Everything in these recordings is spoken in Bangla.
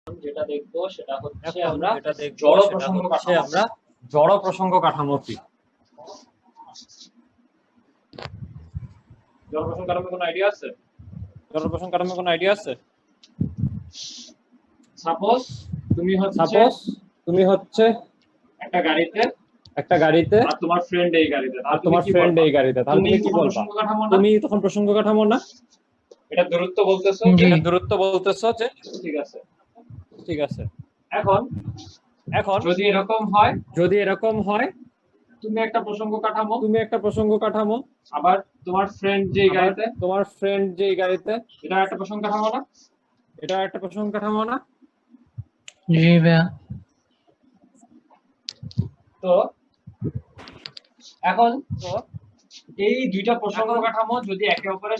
যেটা দেখবো সেটা হচ্ছে এখন আমরা যেটা দেখবো জড় সেটা প্রসঙ্গ হচ্ছে কাঠামো। আমরা জড় প্রসঙ্গ কাঠামো কি। জড় প্রসঙ্গ কাঠামো কোনো আইডিয়া আছে? জড় প্রসঙ্গ কাঠামো কোনো আইডিয়া আছে? সাপোজ তুমি হচ্ছে একটা গাড়িতে আর তোমার ফ্রেন্ড এই গাড়িতে, তাহলে তুমি কি বলবা? তুমি তখন প্রসঙ্গ কাঠামো না? এটা দূরত্ব বলতেছো, এটা দূরত্ব বলতেছো যে ঠিক আছে। ঠিক আছে। এখন যদি এরকম হয় তুমি একটা প্রসঙ্গ কাঠামো, আবার তোমার ফ্রেন্ড যেই গাড়িতে এটা একটা প্রসঙ্গ কাঠামো না? এটা একটা প্রসঙ্গ কাঠামো না? জি ভাইয়া। তো এখন এই দুইটা প্রসঙ্গ কাঠামো যদি একে অপরের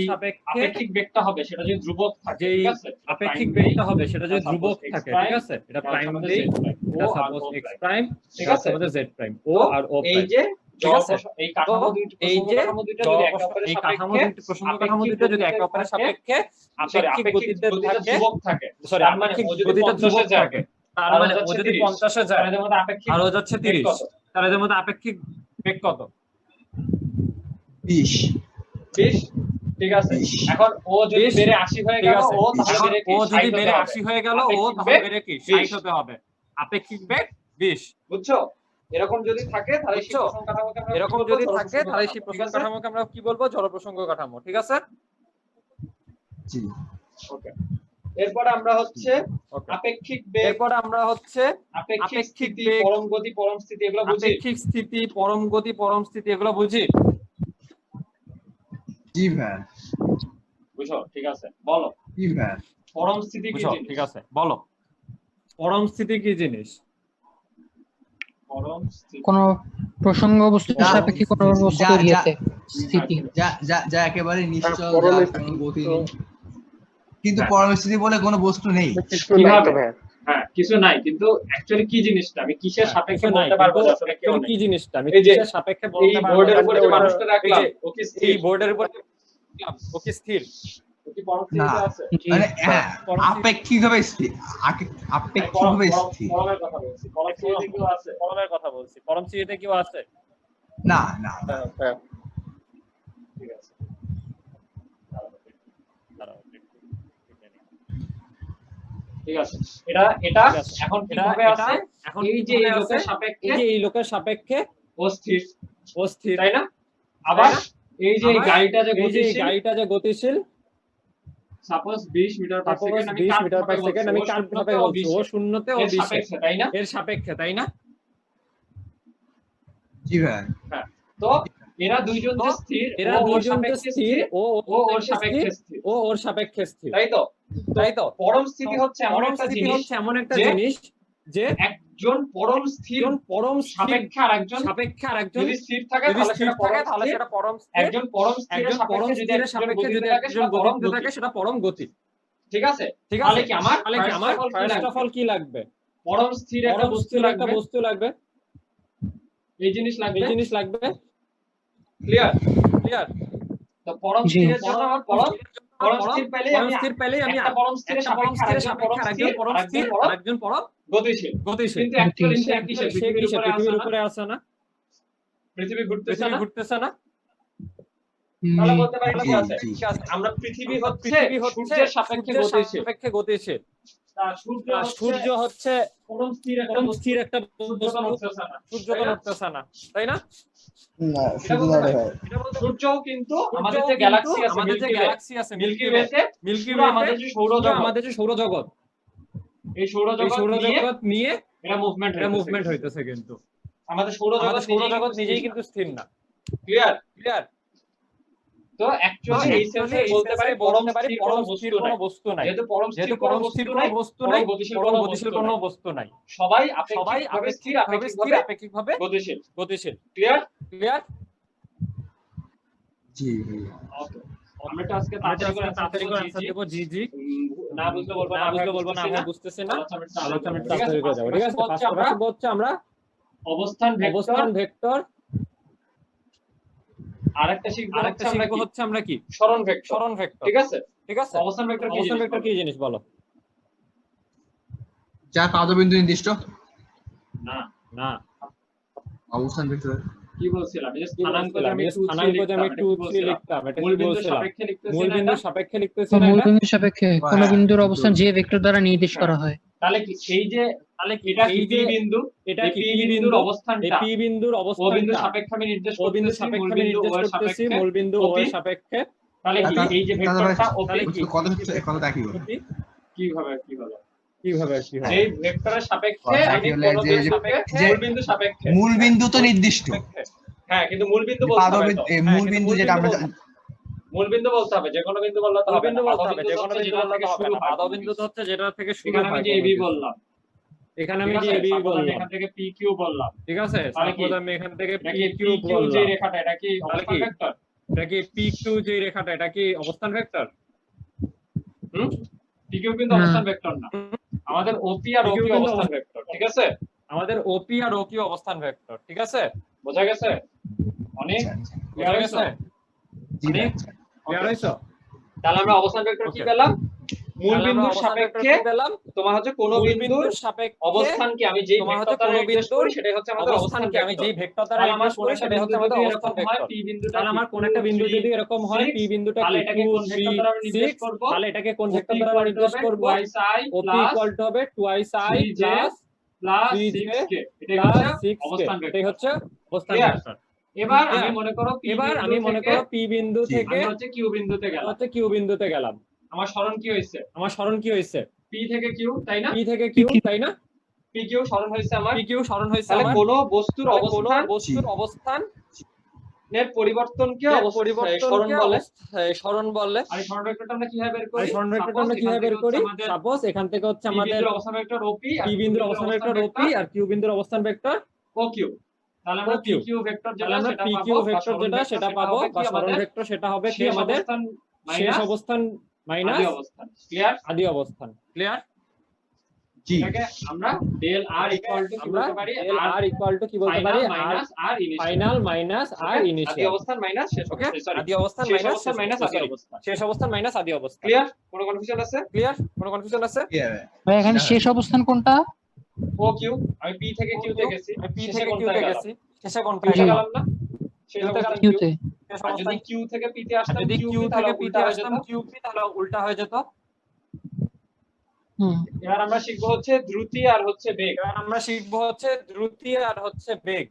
সাপেক্ষে আপেক্ষিক বেগটা হবে সেটা যদি ধ্রুবক থাকে, ঠিক আছে? আপেক্ষিক বেগটা হবে সেটা যদি ধ্রুবক থাকে, ঠিক আছে? এটা প্রাইম দেই, এটা সাপোজ x প্রাইম, ঠিক আছে, আমাদের z প্রাইম, ও আর o এই প্রাইম। যে ঠিক আছে, এই কাঠামো দুইটা যদি একে অপরের সাপেক্ষে আপেক্ষিক গতিতে থাকে, সরি তার মানে আপেক্ষিক ও যদি গতিতে 50 ধ্রুবক যায়, থাকে, তার মানে ও যদি 50 এ যায় তাহলে আমাদের আপেক্ষিক আর ও যাচ্ছে 30, তাহলে এর মধ্যে আপেক্ষিক বেগ কত? 20। ঠিক আছে। এখন ও যদি বেড়ে 80 হয়ে গেল, ও যদি বেড়ে 80 হয়ে গেল, ও তাহলে বেড়ে কি 60 হতে হবে। আপেক্ষিক বেগ 20। বুঝছো? এরকম যদি থাকে তাহলে সেই প্রসঙ্গ কাঠামোকে আমরা কি বলবো? জড় প্রসঙ্গ কাঠামো। ঠিক আছে? জি। ওকে। এরপর আমরা হচ্ছে আপেক্ষিক বেগ, আপেক্ষিক স্থিতি, পরম গতি, পরম স্থিতি এগুলো বুঝি। আপেক্ষিক স্থিতি, পরম গতি, পরম স্থিতি এগুলো বুঝি। জি ভাই। বুঝো? ঠিক আছে, বলো। জি ভাই। পরম স্থিতি কি জিনিস? ঠিক আছে, বলো। পরম স্থিতি কি জিনিস? পরম স্থিতি কোন প্রসঙ্গ বস্তুর সাপেক্ষে কোন বস্তুর ইয়েতে স্থিতি, যা একেবারে নিশ্চল, যা কোনো গতি নেই, কিন্তু পরম স্থিতি বলে কোনো বস্তু নেই। কিভাবে? হ্যাঁ, কিছু নাই, কিন্তু অ্যাকচুয়ালি কি জিনিসটা আমি কিসের সাপেক্ষে বলতে পারবো আসলে কেউ নেই। কি জিনিসটা আমি এই যে কিসের সাপেক্ষে বলতে পারবো? এই বোর্ডের উপরে যে মানুষটা রাখলাম, ও কি স্থির? এই বোর্ডের উপরে ও কি স্থির? ও কি পরম স্থিতিতে আছে? মানে হ্যাঁ, আপেক্ষিকভাবে স্থির, আপেক্ষিকভাবে স্থির। পরমের কথা বলছি, পরম স্থিতিতে কেউ আছে? পরমের কথা বলছি, পরম স্থিতিতে কেউ আছে? না না না। ঠিক আছে। ঠিক আছে, এটা এখন কিভাবে আছে? এখন এই যে এই লোকের সাপেক্ষে ও স্থির, তাই না? আবার এই যে গাড়িটা যে গতিশীল, সাপোজ 20 মিটার পার সেকেন্ড, আমি কার ভাবে বলছি? ও শূন্যতে, ও 20 এ, তাই না? এর সাপেক্ষে, তাই না? জি ভাই। হ্যাঁ, তো এরা দুইজন যে স্থির, ও ওর সাপেক্ষে স্থির, তাই তো? পরম স্থিতি হচ্ছে এমন একটা জিনিস যে একজন পরম স্থির সাপেক্ষে আরেকজন যদি স্থির থাকে তাহলে সেটা পরম স্থির। একজন পরম স্থিরের সাপেক্ষে যদি একজন গতিতে থাকে সেটা পরম গতি। ঠিক আছে? তাহলে কি আমার ফার্স্ট অফ অল কি লাগবে? পরম স্থির একটা বস্তু লাগবে। এই জিনিস লাগবে। ক্লিয়ার? তো পরম স্থিরের জন্য আমার পরম স্থির পেলেই আমি একটা পরম স্থিরের সাপেক্ষে আরেকজন পরম গতিশীল। কিন্তু অ্যাকচুয়ালি সে পৃথিবীর উপরে আছে না? পৃথিবী ঘুরতেছে না? তাহলে বলতে পারি কি আছে? আমরা পৃথিবী হচ্ছে সূর্যের সাপেক্ষে গতিশীল। সূর্য হচ্ছে পরম স্থির একটা বস্তু, সূর্য তো নড়তেছে না, তাই না? না, শুধু নড়ে হয়। সূর্যও কিন্তু আমাদের যে গ্যালাক্সি আছে, মিল্কি ওয়েতে আমাদের যে সৌরজগৎ, এই সৌরজগৎ নিয়ে এরা মুভমেন্ট হইতেছে, কিন্তু আমাদের সৌরজগৎ নিজেই কিন্তু স্থির না। ক্লিয়ার? তো অ্যাকচুয়ালি এই সেন্সে বলতে পারি পরম স্থির কোনো বস্তু নাই। যেহেতু পরম স্থির কোনো বস্তু নাই, গতিশীল কোনো বস্তু নাই। সবাই আপেক্ষিকভাবে স্থির, আপেক্ষিকভাবে গতিশীল। ক্লিয়ার? জি। ওকে, আমরা তো আজকে তাড়াতাড়ি করে আনসার দেব। জি না বুঝলে বলবো না, আমি বুঝতেছি না, আলোচনা তাড়াতাড়ি করে যাব। ঠিক আছে? ফার্স্ট হচ্ছে আমরা অবস্থান ভেক্টর, আরেকটা শিখবো হচ্ছে আমরা কি সরণ ভেক্টর। ঠিক আছে? ঠিক আছে? অবস্থান ভেক্টর কি অবস্থান জিনিস ভেক্টর কি জিনিস বলো? যার পাদবিন্দু নির্দিষ্ট না না, অবস্থান ভেক্টর। কি বলছিলাম এই যে কি স্থানাঙ্ক যে বলছিলাম? আমি এই 2 স্থানাঙ্ক 3 যে আমি লিখতাম 2 3 লিখতাম, এটা মূল কি বিন্দুর বলছিলাম? সাপেক্ষে লিখতেছি মূল না বিন্দুর এটা? সাপেক্ষে লিখতেছি তো না মূল এটা? বিন্দুর সাপেক্ষে কোন হ্যাঁ, বিন্দুর অবস্থান কিন্তু- যে ভেক্টর দ্বারা নির্দেশ হ্যাঁ। করা হয়। তাহলে কি এই যে তাহলে কি এটা কি এই পি যে বিন্দু এটা এই কি পি পি বিন্দুর বিন্দু, এই অবস্থানটা পি বিন্দুর ও বিন্দুর অবস্থানটা সাপেক্ষে আমি নির্দেশ ও বিন্দুর করতেছি সাপেক্ষে মূল আমি বিন্দু ও নির্দেশ এর করতেছি, সাপেক্ষে মূল বিন্দু ও OP এর সাপেক্ষে। তাহলে কি এই যে ভেক্টরটা OP তাহলে কি কত কি ভেক্টর? কথাটা কি বলে? OP কিভাবে কিভাবে কি হবে? যেই ভেক্টরের সাপেক্ষে কথা আমি কি হলে কোন যে- সাপেক্ষে যে- মূল বিন্দু সাপেক্ষে মূল বিন্দু তো নির্দিষ্ট, হ্যাঁ কিন্তু মূল বিন্দু বলতে হবে তো মূল কিন্তু বিন্দু মূল যেটা বিন্দু আমরা মূল বিন্দু বলতে হবে যে কোনো বিন্দু বললে তো মূল হবে বিন্দু না বলতে বাধা হবে, বিন্দু যে কোনো হচ্ছে বিন্দু যেটা বললে থেকে তো হবে শুরু না। হয় বাধা কোনো বিন্দু কিছু। তো হচ্ছে যেটা থেকে শুরু এখানে আমি হয় যে কোনো এবি কিছু। বললাম এখানে ঠিক আমি যে আছে এবি সাপোজ আমি বললাম, এখান থেকে পি কিউ বললাম ঠিক আছে? তাহলে কি? সাপোজ আমি এখান থেকে এটা পি কি কিউ পি কিউ যে বললাম, রেখাটা এটা কি তাহলে অবস্থান কি? ভেক্টর এটা কি পি কিউ যে রেখাটা, এটা কি অবস্থান ভেক্টর? পি কিউ কিন্তু না। অবস্থান ভেক্টর না আমাদের ওপি আর PQ ওকিউ কিন্তু অবস্থান ভেক্টর ঠিক আছে আমাদের ওপি আর ওকিউ অবস্থান ভেক্টর, ঠিক আছে? বোঝা গেছে অনেক বোঝা গেছে? জি অনেক আচ্ছা। ক্লিয়ার হইছো? তাহলে আমরা অবস্থান ভেক্টর কি Okay. পেলাম মূল তাহলে আমরা বিন্দুর অবস্থান ভেক্টর সাপেক্ষে কি পেলাম? তোমার হচ্ছে কোন মূল বিন্দুর বিন্দুর সাপেক্ষে অবস্থানকে আমি যেই তোমার ভেক্টর হচ্ছে দ্বারা কোন নির্দেশ বিন্দুর করি সেটাই হচ্ছে আমাদের অবস্থান অবস্থানকে আমি ভেক্টর যেই ভেক্টর দ্বারা তাহলে আমার নির্দেশ কোন করি একটা সেটাই বিন্দু হচ্ছে আমাদের যদি অবস্থান এরকম হয় ভেক্টর। পি বিন্দুটা তাহলে আমার কোন একটা বিন্দু যদি এরকম হয় পি বিন্দুটা তাহলে কি এটাকে 2 কোন ভেক্টর 3 দ্বারা আমি নির্দেশ 6, করব তাহলে এটাকে কোন OP ভেক্টর দ্বারা আমরা নির্দেশ করব? twice i OP plus equal to হবে twice I 3j plus plus 3j 6k এটাই প্লাস হচ্ছে 6k, অবস্থান এটাই ভেক্টর হচ্ছে অবস্থান Clear? ভেক্টর। এবার আমি Clear? মনে করো পি এবার বিন্দু আমি মনে থেকে করো পি বিন্দু জি। থেকে আমি হচ্ছে কিউ বিন্দুতে গেলাম হচ্ছে কিউ বিন্দুতে গেলাম। আমার সরণ কি হয়েছে আমার সরণ কি হয়েছে? পি থেকে কিউ তাই না পি থেকে কিউ, তাই না? পি কিউ সরণ হয়েছে আমার পি কিউ সরণ হয়েছে তাহলে আমার। কোন বস্তুর তাহলে কোনো অবস্থান বস্তুর অবস্থান এর পরিবর্তনকে সরণ সরণ বলে সরণ বলে। আর এই সরণ ভেক্টরটা আমরা কিভাবে বের আর করি সরণ ভেক্টরটা আমরা Suppose কিভাবে বের এখান থেকে করি? হচ্ছে আমাদের সাপোজ এখান থেকে হচ্ছে পি আমাদের বিন্দুর অবস্থান ভেক্টর ওপি আর পি বিন্দুর অবস্থান ভেক্টর ওপি আর কিউ বিন্দুর অবস্থান ভেক্টর ও কিউ তাহলে আমরা OQ পি কিউ ভেক্টর তাহলে যেটা আমরা সেটা পি পাবো কিউ বা ভেক্টর সরণ যেটা ভেক্টর সেটা পাবো, হবে বা কি সরণ আমাদের ভেক্টর সেটা হবে কি শেষ আমাদের অবস্থান শেষ মাইনাস অবস্থান আদি মাইনাস অবস্থান ক্লিয়ার আদি অবস্থান। ক্লিয়ার? জি এটাকে আমরা ডেল আর ইকুয়াল টু কি আমরা বলতে পারি ডেল আর ইকুয়াল টু কি বলতে পারি? ফাইনাল আর মাইনাস আর ইনিশিয়াল ফাইনাল মাইনাস আর আদি ইনিশিয়াল। অবস্থান মাইনাস শেষ ওকে? অবস্থান সরি আদি অবস্থান শেষ মাইনাস অবস্থান মাইনাস আদি অবস্থান শেষ অবস্থান মাইনাস আদি অবস্থান। ক্লিয়ার কোনো কনফিউশন আছে ক্লিয়ার? কোনো কনফিউশন আছে? কি হবে? ভাই এখানে শেষ অবস্থান কোনটা? ও কিউ আমি পি থেকে কিউ তে গেছি আমি পি শেষে থেকে কিউ কোনটায় তে গেলাম গেছি, শেষে কোন কিউতে জি। গেলাম না শেষ কিউতে অবস্থান গেলাম। কিউ কিউতে। শেষ আর অবস্থান যদি কিউ থেকে পি তে আর আসতাম যদি কিউ কিউ পি তাহলে থেকে উল্টা পিতে হয়ে যেত আসতাম কিউ পি তাহলে উল্টা হয়ে যেত। হুম। এবার আমরা শিখবো হচ্ছে দ্রুতি আর হচ্ছে বেগ এবার আমরা শিখবো হচ্ছে দ্রুতি আর হচ্ছে বেগ।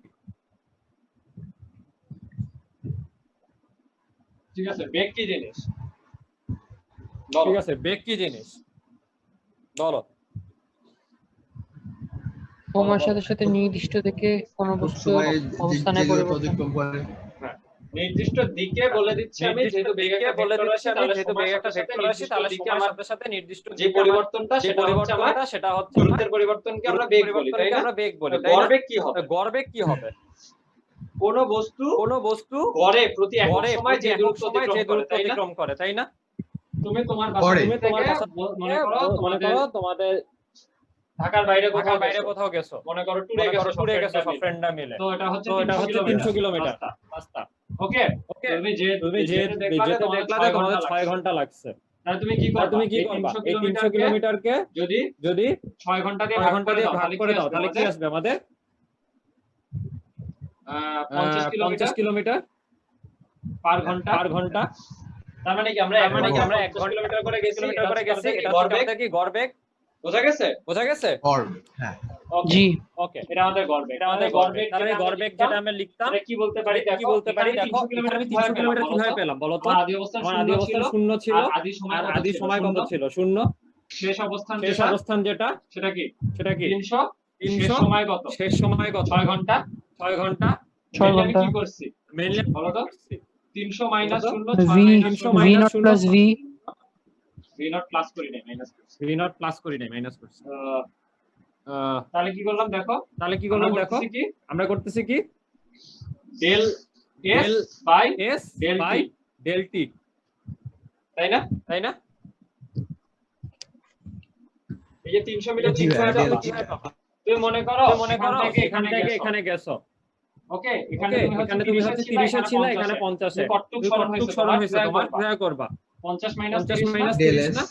ঠিক আছে বেগ কি জিনিস বলো ঠিক আছে, বেগ কি জিনিস বলো? সময়ের সাথে সাথে নির্দিষ্ট থেকে কোন বস্তুর সময় অবস্থানে যে পরিবর্তন। অতিক্রম করে নির্দিষ্ট দিকে বলে দিচ্ছি আমি যেহেতু বেগ একটা বলে ভেক্টর দিচ্ছি আছে আমি, তাহলে যেহেতু বেগ একটা ভেক্টর আছে তাহলে দিকে সময়ের আমার সাথে সাথে নির্দিষ্ট যে দিকে আমার পরিবর্তনটা যে সেটা হচ্ছে আমার পরিবর্তনটা সেটা হচ্ছে দূরত্বের পরিবর্তনকে আমরা বেগ বলি তাই না আমরা বেগ বলি, তাই না? গড় বেগ কি হবে গড় বেগ কি হবে? কোন বস্তু গড়ে প্রতি একক গড়ে সময় যে দূরত্ব সময় যে দূরত্ব তাই না অতিক্রম করে, তাই না? তুমি তোমার গড়ে। বাসা থেকে মনে করো তোমাদের ঢাকার বাইরে ঢাকার বাইরে কোথাও গেছো, মনে করো ট্যুরে গেছো সব ফ্রেন্ডরা মিলে, তো এটা হচ্ছে তো এটা হচ্ছে 300 কিলোমিটার রাস্তা রাস্তা। ওকে ওকে, তুমি তুমি যে যেতে দেখলা যেতে দেখলাতে তোমাদের 6 ঘন্টা লাগছে। তাহলে তুমি কি আর করবা তুমি কি করবা? এই 300 কিলোমিটারকে যদি যদি 6 ঘন্টা দিয়ে 6 ঘন্টা দিয়ে ভাগ করে দাও তাহলে কি আসবে আসবে আমাদের? 50 50 কিলোমিটার পার ঘন্টা। তার মানে কি আমরা 1 কিলোমিটার করে গেছি এটা গড় হচ্ছে আমাদের কি গড় বেগ। বোঝা গেছে বোঝা গেছে? গড় হ্যাঁ জি। ওকে, এটা আমাদের গড় বেগ এটা আমাদের গড় বেগ। তাহলে এই গড় বেগ যেটা আমরা লিখতাম এটা কি বলতে পারি দেখো কি বলতে পারি দেখো, এখানে আমি 300 কিলোমিটার কিভাবে পেলাম বলো তো? আমার আদি অবস্থান আমার আদি অবস্থান শূন্য ছিল আর আদি সময় কত ছিল? শূন্য। শেষ অবস্থান যেটা সেটা কি 300 শেষ সময় কত শেষ সময় কত? 6 ঘন্টা 6 ঘন্টা। 6 আমি ঘন্টা। কি করছি মেইনলি বলো তো 300 minus 0 V 300 V minus nought শূন্য। Plus V V nought plus করি নাই মাইনাস করছি ভি নট প্লাস করি নাই মাইনাস করছি। তাহলে কি করলাম দেখো তাহলে কি করলাম আমরা দেখো, করতেছি কি আমরা করতেছি কি del del S by s del by t del t, তাই না তাই না? এই যে 300 মিটার জি ভাই, ডেল টি। তুমি মনে করো এখান থেকে এখানে গেছো। ওকে এখানে ওকে, এখানে তুমি হচ্ছে 30 এ ছিল, এখানে 50 এ। কতটুক তুমি সরণ কতটুক হয়েছে সরণ তোমার হয়েছে তোমার? কিভাবে করবা? 50 মাইনাস 30 ডেল 30 এস না,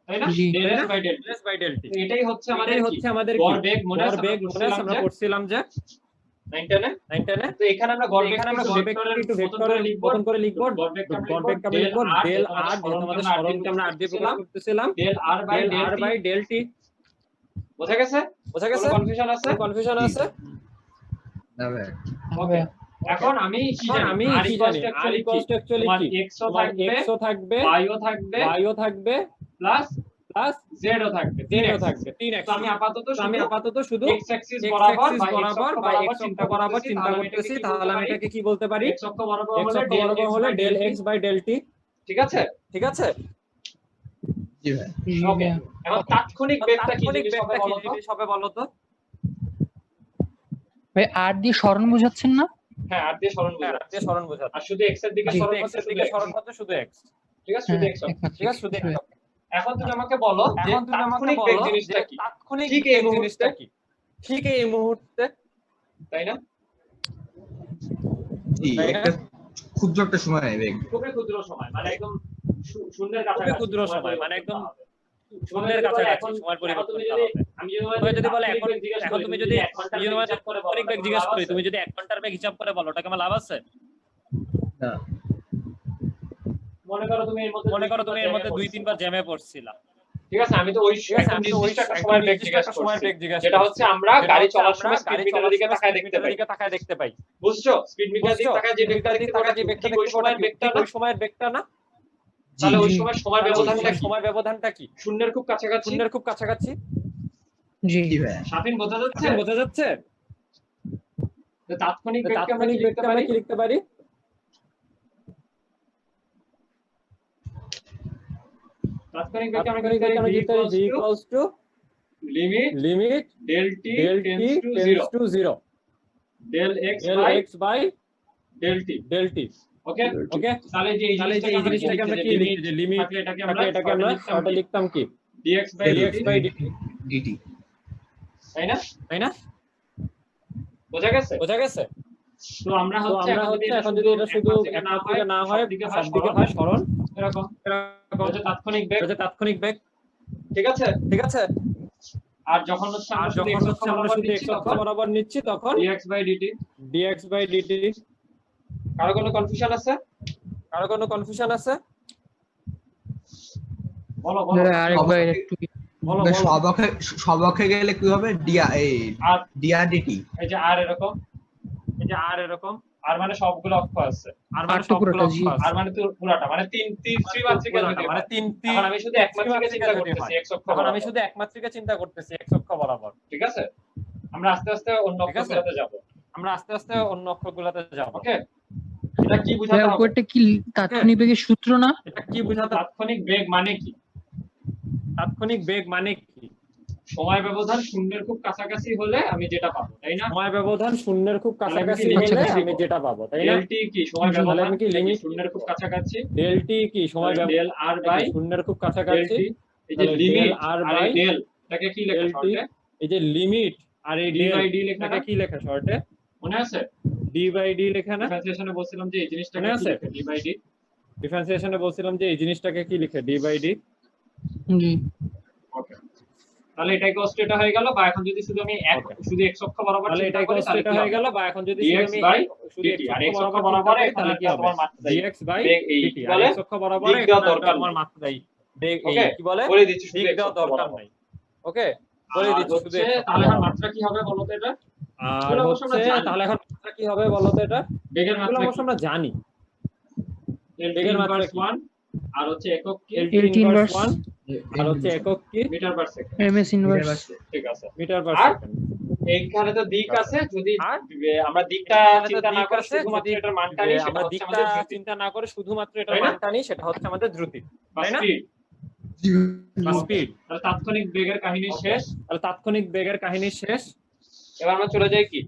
তাই না? জি। Del S by del del S by del T. তো এটাই হচ্ছে আমাদের এটাই কি হচ্ছে আমাদের গড় বেগ, মনে আছে বেগ মনে আছে আমরা পড়ছিলাম যে 910 910 তো এখানে আমরা গড় বেগ এখানে আমরা গড় বেগকে একটু ভেক্টরের মতন করে লিখব, গড় বেগকে গড় বেগকে আমরা লিখব ডেল আর, যেহেতু আমাদের সরণকে আমরা r দিয়ে প্রকাশ করতেছিলাম, del r by del t. বোঝা গেছে? বোঝা গেছে? কোনো কনফিউশন আছে? কনফিউশন জি। আছে? না ভাই ওকে এখন আমি কি জানি আমি r কি equals জানি to r actually equals to actually তোমার কি, x ও তোমার থাকবে x ও থাকবে, y ও থাকবে y ও থাকবে, প্লাস প্লাস z ও থাকবে, z ও থাকবে, 3 তো আমি আপাতত শুধু x axis x বরাবর axis বা বরাবর বা x অক্ষ বরাবর চিন্তা তাহলে করতেছি, তাহলে আমি এটাকে কি বলতে পারি? x অক্ষ বরাবর x অক্ষ বরাবর হলে del x by del t. ঠিক আছে? ঠিক আছে? জি ভাই জি ওকে ভাইয়া। এখন তাৎক্ষণিক বেগটা কি তাৎক্ষণিক জিনিস হবে বেগটা কি বলো তো? জিনিস হবে বলো তো? ভাই আর দিয়ে সরণ বোঝাচ্ছেন না? হ্যাঁ আর দিয়ে সরণ হ্যাঁ, বোঝাচ্ছে দিয়ে সরণ বোঝাচ্ছে। আর শুধু x এর দিকে জি। সরণ x হচ্ছে এর শুধু দিকে x সরণ হচ্ছে শুধু x। ঠিক আছে শুধু হ্যাঁ, x হবে। একমাত্রিক। ঠিক আছে, শুধু x। এখন তুমি আমাকে বলো যে এখন তুমি আমাকে তাৎক্ষণিক বলো বেগ যে জিনিসটা কি তাৎক্ষণিক ঠিক এই বেগ মুহূর্তে, জিনিসটা কি? ঠিক এই মুহূর্তে, তাই না? জি তাই না? একটা ক্ষুদ্র একটা সময় বেগ খুবই ক্ষুদ্র সময় মানে একদম শূন্যের খুবই কাছাকাছি ক্ষুদ্র সময় মানে একদম শূন্যের এখন কাছাকাছি সময় তুমি পরিবর্তন যদি হবে। আমি তোমাকে যদি বলে এখন, এখন তুমি যদি এক ঘন্টার যদি তোমাকে হিসাব করে বলো, তাৎক্ষণিক বেগ তাহলে জিজ্ঞাসা লাভ করি, আছে? তুমি যদি 1 ঘন্টার বেগ হিসাব করে বলো, ওটা কি আমার লাভ আছে? না মনে করো তুমি এর মধ্যে মনে করো তুমি এর মধ্যে 2-3 বার জ্যামে পড়ছিলা। ঠিক আছে আমি তো ওই ঠিক আছে, আমি তো ওই নির্দিষ্ট একটা একটা সময়ের বেগ নির্দিষ্ট জিজ্ঞাসা একটা সময়ের করছি বেগ জিজ্ঞাসা যেটা করছি। হচ্ছে আমরা যেটা গাড়ি হচ্ছে চলার আমরা সময় স্পিড গাড়ি মিটারের চলার দিকে সময় তাকায় speed দেখতে meter-এর পাই। দিকে তাকায় দেখতে পাই। বুঝছো স্পিড মিটার দিকে বুঝছো? তাকায় যে বেগটা দেখতে তাকায় যে পাচ্ছি বেগটা ঠিক ওই দেখতে সময়ের পাচ্ছি, বেগটা ঠিক না ওই সময়ের বেগটা না? তাহলে ওই জি। সময় সময় তাহলে ওই ব্যবধানটা সময় কি সময় ব্যবধানটা কি? শূন্যের খুব কাছাকাছি শূন্যের খুব কাছাকাছি। জি। জি ভাই স্বাধীন বোঝা যাচ্ছে এখন বোঝা যাচ্ছে? তো তাৎক্ষণিক বেগকে আমরা তাৎক্ষণিক কি লিখতে বেগকে আমরা পারি কি লিখতে পারি? তাৎক্ষণিক বেগকে আমরা তাৎক্ষণিক বেগকে আমরা কি লিখতে পারি? v equals to limit limit del t del t tends to tends 0 to 0 del x del by x by del t del t। Okay ওকে, তাহলে যে এই তাহলে যে এই জিনিসটাকে আমরা কি লিখতে, যে লিমিট থাকলে এটাকে থাকলে এটাকে আমরা শর্টে লিখতাম কি? dx by dx dt by dt, dt তাই না তাই না? বোঝা গেছে বোঝা গেছে? তো আমরা তো হচ্ছে আমরা হচ্ছে এখন যদি এটা শুধু একমাত্রিক না হয়, সবদিকে হয় সরণ, এরকম এরকম হচ্ছে তাৎক্ষণিক বেগ হচ্ছে তাৎক্ষণিক বেগ। ঠিক আছে ঠিক আছে? আর যখন হচ্ছে আর আমরা শুধু যখন x হচ্ছে আমরা শুধু x অক্ষ বরাবর নিচ্ছি, তখন dx by dt dx by dt। কারো কোনো কনফিউশন আছে কারো কোনো কনফিউশন আছে? বলো বলো দাদা আরেকবার একটু বলো ভাই, বলো। সবকে গেলে কি হবে ডিয়া এই আর ডিআর ডিটি এই যে আর এরকম এই যে আর এরকম, আর মানে সবগুলো অক্ষ আছে আর মানে আর তো সবগুলো পুরোটা, অক্ষ জি। আছে। আর মানে তো পুরাটা মানে তিন ত্রিমাত্রিকা যদি মানে হয়। 3 এখন আমি শুধু একমাত্রিকা চিন্তা করতেছি x অক্ষ এখন আমি বরাবর। শুধু একমাত্রিকা চিন্তা করতেছি x অক্ষ বরাবর। ঠিক আছে আমরা আস্তে আস্তে অন্য ঠিক আছে? অক্ষগুলোতে যাব আমরা আস্তে আস্তে অন্য অক্ষগুলোতে যাব। ওকে এটা কি ভাই বোঝাতে হবে উপরটা কি তাৎক্ষণিক বেগের সূত্র না? এটা কি বোঝাতে? তাৎক্ষণিক বেগ মানে কি তাৎক্ষণিক বেগ মানে কি? সময় ব্যবধান শূন্যের খুব কাছাকাছি হলে আমি যেটা পাবো তাই না সময় ব্যবধান শূন্যের খুব কাছাকাছি তাহলে আমি কি হলে limit আমি যেটা পাবো, তাই না? del t কি সময় জি, ব্যবধান আমি কি এটা limit শূন্যের খুব কাছাকাছি del t কি সময় del ব্যবধান r by শূন্যের খুব del কাছাকাছি। t এই যে তাহলে লিমিট del r আর by এই del এটাকে কি লেখা del t, শর্টে এই যে লিমিট আর এই d del by d লেখা এটাকে না কি লেখা শর্টে? মনে আছে d by d লেখা না? ডিফারেন্সিয়েশনে বলছিলাম যে এই জিনিসটাকে মনে কি আছে? লেখা d by d ডিফারেন্সিয়েশনে বলছিলাম যে এই জিনিসটাকে কি লিখে? d by d। জি। ওকে তাহলে এটাই কষ্ট এটা হয়ে গেল বা এখন যদি শুধু আমি Okay. শুধু x অক্ষ বরাবর তাহলে চিন্তা এটাই করি কষ্ট তাহলে এটা কি হয়ে হবে গেল, বা এখন যদি dx শুধু by আমি শুধু dt x আর অক্ষ x অক্ষ বরাবর বরাবর চিন্তা করি, তাহলে এখানে কি হবে? তোমার মাত্রা দেই dx by বেগ এই dt কি আর বলে x অক্ষ বরাবর দিক দেওয়া এখানে দরকার আমার নেই। মাত্রা দেই বেগ এই ওকে কি বলে বলে দিচ্ছি শুধু দিক x দেওয়া অক্ষ দরকার বরাবর নাই। ওকে বলে আর দিচ্ছি শুধু হচ্ছে x অক্ষ তাহলে এখন বরাবর। মাত্রা কি হবে বলো তো এটা আর এগুলো অবশ্য আমরা হচ্ছে জানি। তাহলে এখন মাত্রা কি হবে বলো তো এটা? বেগের এগুলো মাত্রা অবশ্য আমরা জানি। del t বেগের মাত্রা inverse কি? 1 আর হচ্ছে একক কি LT LT ইনভার্স inverse 1 আর হচ্ছে একক কি? Metre per second ms inverse. ঠিক আছে মিটার পার আর সেকেন্ড। এইখানে তো দিক আছে যদি আর আমরা দিকটা এখানে তো চিন্তা না দিক করে আছে, শুধুমাত্র যদি এটার মানটা নিই সেটা আমরা হচ্ছে দিকটা আমাদের দ্রুতি চিন্তা না করে শুধুমাত্র এটার তাই না? মানটা নিই, সেটা হচ্ছে আমাদের দ্রুতি বা তাই না? স্পিড বা স্পিড। তাহলে তাৎক্ষণিক বেগের কাহিনী শেষ তাহলে তাৎক্ষণিক বেগের কাহিনী শেষ। এবার আমরা চলে যাই কি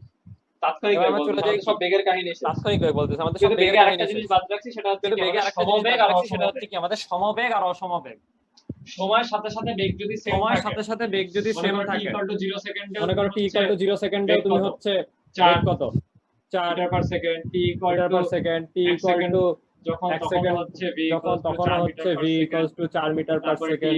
তাৎক্ষণিক এবার বেগ আমরা চলে বলতে যাই আমাদের সব বেগের কাহিনী শেষ তাৎক্ষণিক বেগ বলতেছে আমাদের সব কিন্তু বেগের বেগে কাহিনী আরেকটা শেষ। জিনিস বাদ রাখছি সেটা হচ্ছে কিন্তু কি বেগে আমাদের আরেকটা জিনিস সমবেগ বাদ আর রাখছি, সেটা হচ্ছে অসমবেগ কি আমাদের সমবেগ আর অসমবেগ। সময়ের সাথে সাথে বেগ যদি সেম সময়ের থাকে সাথে সাথে বেগ যদি মনে সেম করো t থাকে, equal to 0 সেকেন্ডে মনে করো t equal to 0 সেকেন্ডেও বেগ তুমি কত? হচ্ছে 4 বেগ কত? 4 metre per second t equal metre to per second, t এক equal সেকেন্ড to যখন 1 তখন সেকেন্ড হচ্ছে v যখন তখন হচ্ছে v = 4 মিটার পার তারপরে t সেকেন্ড,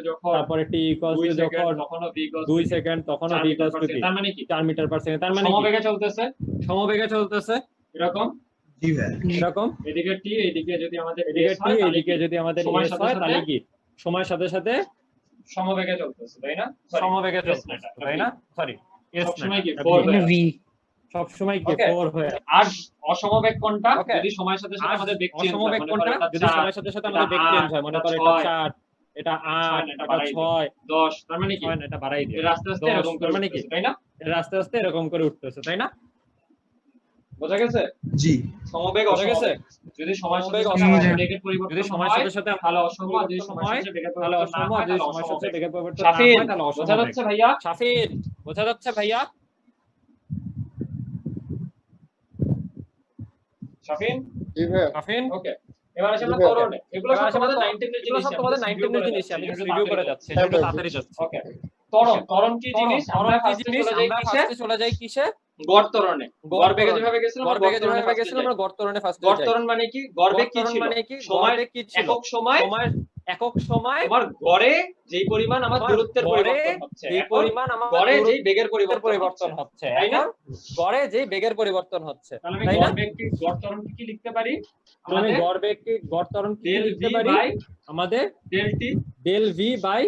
যখন তারপরে t 2 = যখন সেকেন্ড তখনও v 2 সেকেন্ড তখনও 4 v মিটার পার = কি সেকেন্ড। তার মানে কি 4 মিটার পার সেকেন্ড। তার মানে কি সমবেগে চলতেছে সমবেগে চলতেছে এরকম, জি ভাই এরকম। এদিকে t এদিকে যদি আমাদের এদিকে s t হয় তাহলে এদিকে কি? যদি আমাদের সময়ের s সাথে হয় সাথে তাহলে কি সময়ের সাথে সাথে সমবেগে চলতেছে, তাই না? Sorry, সমবেগে s চলতেছে, না এটা, তাই না? সরি s সবসময় কি না, 4 এখানে হয়ে ভি সব সময় কি Okay. 4 হয়ে আর অসমবেগ কোনটা? Okay. যদি সময়ের সাথে সাথে আর আমাদের বেগ চেঞ্জ হয়, অসমবেগ মনে কোনটা? করো এটা যদি 4, সময়ের সাথে সাথে আমাদের বেগ এটা চেঞ্জ 8, হয়, মনে এটা করো এটা 6, 4, এটা 8, এটা এটা বাড়াই দিই, 6, 10, তার মানে কি 6 না, এটা বাড়াই দিও। এটা আস্তে আস্তে 10, এরকম করে তার মানে কি উঠতেছে, তাই না? এটা আস্তে আস্তে এরকম করে উঠতেছে, তাই না? বোঝা গেছে? জি সমবেগ বোঝা গেছে? অসমবেগ যদি সময়ের সাথে সমবেগ সাথে অসমবেগ। আমাদের বেগের যদি পরিবর্তন সময়ের হয় সাথে সাথে তাহলে অসম, আর যদি পরিবর্তন সময়ের হয় সাথে বেগের তাহলে পরিবর্তন না অসম, হয় যদি তাহলে সময়ের সাথে অসমবেগ। বেগের পরিবর্তন না শাফিন, হয় তাহলে বোঝা অসমবেগ। যাচ্ছে ভাইয়া? শাফিন, বোঝা যাচ্ছে ভাইয়া? শাফিন, জি ভাইয়া শাফিন, ওকে। এবার আসি আমরা জি ভাইয়া। ত্বরণে। এগুলো এবার সব আসলে তোমাদের 9 10 এর এগুলো জিনিস, সব আমি তোমাদের জাস্ট 9 রিভিউ 10 এর করে জিনিস, যাচ্ছি, আমি একটু জাস্ট রিভিউ করে তাড়াতাড়ি যাচ্ছি, হ্যাঁ একটু ভাই, তাড়াতাড়ি যাচ্ছি। ওকে। ত্বরণ কি জিনিস? আমরা ত্বরণ কি ফার্স্টে জিনিস? চলে যাই আমরা কিসে? ফার্স্টে চলে যাই কিসে? গড় ত্বরণে। গড় বেগে ত্বরণে। যেভাবে গেছিলাম গড় আমরা বেগে গড় ত্বরণে যেভাবে ফার্স্টে গেছিলাম যাই। আমরা গড় ত্বরণে ফার্স্টে গড় যাই। ত্বরণ মানে কি? গড় বেগ গড় কি ত্বরণ ছিল? মানে কি? গড় সময় বেগ কি ছিল? একক সময় সময়ের একক সময় তোমার গড়ে যেই পরিমাণ আমার আমার দূরত্বের গড়ে পরিবর্তন হচ্ছে, যেই এখন পরিমাণ আমার গড়ে যেই দূরত্বের বেগের পরিবর্তন হচ্ছে, তাই না? এখন গড়ে যেই বেগের পরিবর্তন হচ্ছে, তাহলে আমি তাই না? গড় বেগ কি, গড় ত্বরণ কি লিখতে পারি? তাহলে আমি আমাদের গড় বেগ কি, গড় ত্বরণ কি ডেল লিখতে ভি পারি? বাই আমাদের del T. Del V by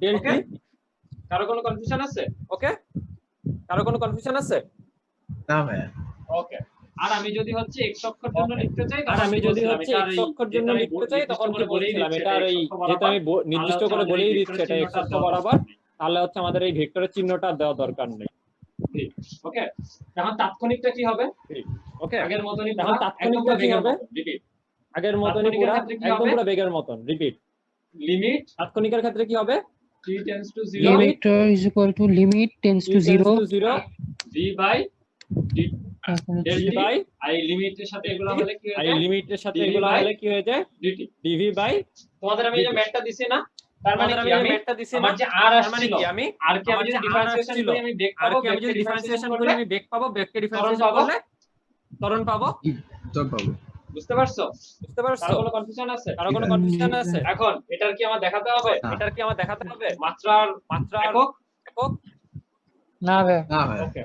del okay, T. কারো কোনো কনফিউশন আছে? ওকে, কারো কোনো কনফিউশন আছে? না ভাই ওকে। আর আমি যদি হচ্ছে x অক্ষর জন্য Okay. লিখতে চাই আর তখন আমি কি যদি বলছিলাম? হচ্ছে এটা x অক্ষর জন্য লিখতে চাই তখন কি বলছিলাম? এটা আর এই যেটা আমি নির্দিষ্ট করে বলেই দিচ্ছি এটা x অক্ষ বরাবর, তাহলে হচ্ছে আমাদের এই ভেক্টরের চিহ্নটা দেওয়া দরকার নেই। ওকে। এখন তাৎক্ষণিকটা কি হবে? ওকে, আগের মতনই এখন তাৎক্ষণিকটা কি হবে? রিপিট। আগের মতনই পুরো একদম পুরো বেগের মতন রিপিট। লিমিট তাৎক্ষণিকের ক্ষেত্রে কি হবে? t tends to 0 Limit vector is equal to limit tends to 0 v by d del v t। By আর এই লিমিটের সাথে এগুলো হলে কি হয়ে এই যায়? লিমিটের সাথে dv এগুলো by হলে কি হয়ে যায়? dt। dv বাই তোমাদের আমি এই যে dt। ম্যাথটা দিছি না, তার মানে আমাদের কি আমি আমি ম্যাথটা দিছি না, আমার যে r তার মানে আসছিল, কি আমি r কে আমি আমার যদি যে r ডিফারেন্সিয়েশন আসছিল, করি আমি বেগ আর পাবো, কি আমি যদি ডিফারেন্সিয়েশন করি আমি বেগ পাবো, বেগকে ডিফারেন্সিয়েশন পাবো। করলে ত্বরণ পাবো। তোর পাবো বুঝতে পারছো? বুঝতে পারছো? কারো কোনো কনফিউশন আছে? কারো কোনো কনফিউশন আছে? এখন এটার কি আমার দেখাতে হবে? না। এটার কি আমার দেখাতে হবে? মাত্রার মাত্রার একক? একক? না ভাই না ভাই ওকে,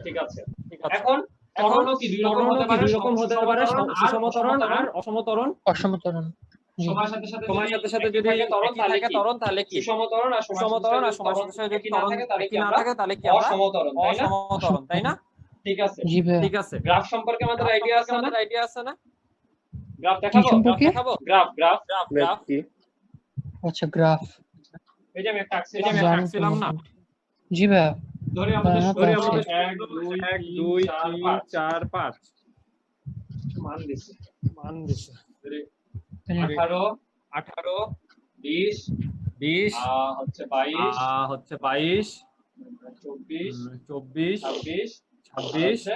ঠিক আছে। ঠিক আছে। এখন ত্বরণও কি দুই রকম ত্বরণও হতে কি পারে? দুই রকম হতে পারে, সুষম ত্বরণ আর অসম ত্বরণ। অসমতরণ সময়ের সাথে সাথে সময়ের সাথে সাথে একই যদি থাকে ত্বরণ একই তাহলে থাকে কি? ত্বরণ তাহলে কি? সুষম ত্বরণ আর সুষম ত্বরণ আর সময়ের সাথে সাথে যদি একই না ত্বরণ থাকে তাহলে কি একই না আমরা থাকে তাহলে কি আমরা অসম ত্বরণ, তাই না? অসম ত্বরণ, তাই না? ঠিক আছে। জি ভাই ঠিক আছে। গ্রাফ সম্পর্কে আমাদের আইডিয়া আছে না? আমাদের আইডিয়া আছে না? গ্রাফ কি দেখাবো? সম্পর্কে দেখাবো? Graph graph graph math graph কি? আচ্ছা গ্রাফ এই যে আমি একটা এই যে আঁকছিলাম, আমি জানি আঁকছিলাম না, জি ভাই ধরে আমাদের হ্যাঁ, শুরু আছে। হলো আমাদের 1 1 2 2 3 3 4 4 5 মান দিছি। মান দিছে। ধরে হ্যাঁ। 18 18 20 20 হচ্ছে 22 হচ্ছে 22 24 24 26 26 28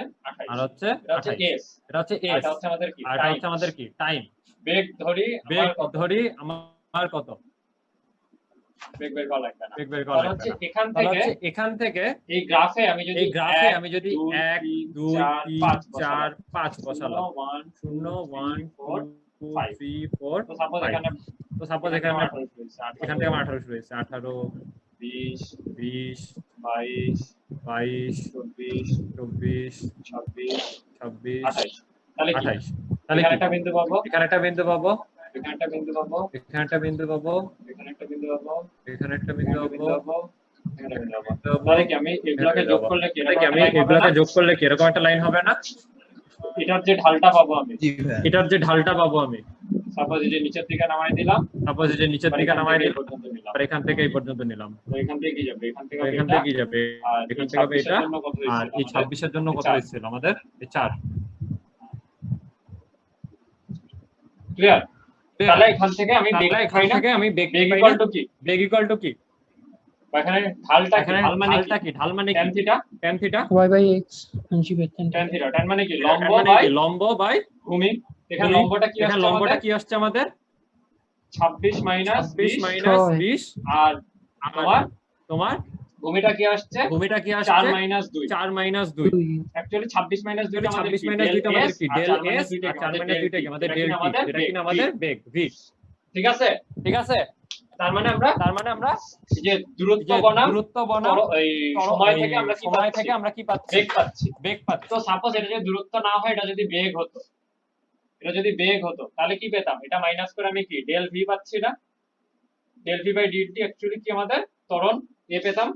আর হচ্ছে এটা হচ্ছে 28 s, এটা হচ্ছে আর s এটা হচ্ছে আমাদের কি? আর এটা টাইম। হচ্ছে আমাদের কি টাইম। বেগ ধরি বেগ আমার কত? ধরি আমার কত? বেগ বের করা লাগবে না। বেগ বের করা তাহলে লাগবে হচ্ছে না। এখান তাহলে থেকে হচ্ছে এখান থেকে এই গ্রাফে আমি যদি এই গ্রাফে এক, আমি যদি দুই, 1 তিন, 2 চার, 3 পাঁচ 4 বসালাম। 5 বসালাম, 1 0 1 4 2 5 3 4 তো সাপোজ 5। এখানে তো সাপোজ এখানে এখান থেকে আমার 18 18 শুরু হয়েছে, 18 20 20 22 22 24 24 26 26 28 তাহলে কি? 28। তাহলে এখানে কি? একটা বিন্দু পাবো, এখানে একটা বিন্দু পাবো, এখানে একটা বিন্দু পাবো, এখানে একটা বিন্দু পাবো, এখানে একটা বিন্দু পাবো, এখানে একটা এখানে বিন্দু একটা বিন্দু পাবো, পাবো, এখানে একটা বিন্দু পাবো। বিন্দু পাবো। তাহলে কি আমি এগুলোকে যোগ করলে কি তাহলে কি এরকম আমি একটা line হবে এগুলোকে না? যোগ করলে কি এরকম একটা লাইন হবে না? এটার যে ঢালটা পাবো আমি, জি ভাই এটার যে ঢালটা পাবো আমি, সাপোজ এই যে নিচের দিকে নামাই দিলাম, সাপোজ এই যে নিচের আর দিকে এখান নামাই থেকে এই দিলাম পর্যন্ত নিলাম, আর এখান থেকে এই পর্যন্ত নিলাম, তো এখান থেকে কি যাবে? এখান থেকে তো হবে এখান এটা, থেকে কি যাবে? আর এখান এই থেকে হবে 26 এটা, এর জন্য কত আর হয়েছিল এই আমাদের? 26 এর জন্য কত 4 হয়েছিল আমাদের? এই 4। ক্লিয়ার? তাহলে এখান থেকে আমি বেগ তাহলে এখান পাই না, থেকে আমি বেগ বেগ পাই ইকুয়াল না। টু কি? বেগ ইকুয়াল টু কি? বা এখানে ঢালটা কি? এখানে ঢাল মানে ঢালটা কি? ঢাল মানে tan কি? Theta, tan theta. y বাই x জি ভাই tan থিটা, tan মানে কি? tan লম্ব মানে বাই কি? লম্ব বাই ভূমি। এখানে ভূমি। লম্বটা কি এখানে আসছে লম্বটা আমাদের? কি আসছে আমাদের? 26 মাইনাস 26 20 মাইনাস ছয়। 20 আর আর তোমার তোমার ভূমিটা কি আসছে 4 মাইনাস 2 2 অ্যাকচুয়ালি 26 মাইনাস 2 আমাদের 26 মাইনাস 2 আমাদের কি ডেল এস আর 4 মাইনাস 2 কি আমাদের ডেল টি, এটা কি আমাদের বেগ ভি। ঠিক আছে তার মানে আমরা এই যে দূরত্ব বনাম এই সময় থেকে আমরা কি পাচ্ছি বেগ পাচ্ছি। তো সাপোজ এটা যদি দূরত্ব না হয়, এটা যদি বেগ হতো তাহলে কি পেতাম? এটা মাইনাস করে আমি কি ডেল ভি পাচ্ছি না, del V by dt actually কি আমাদের ত্বরণ এ পেতাম।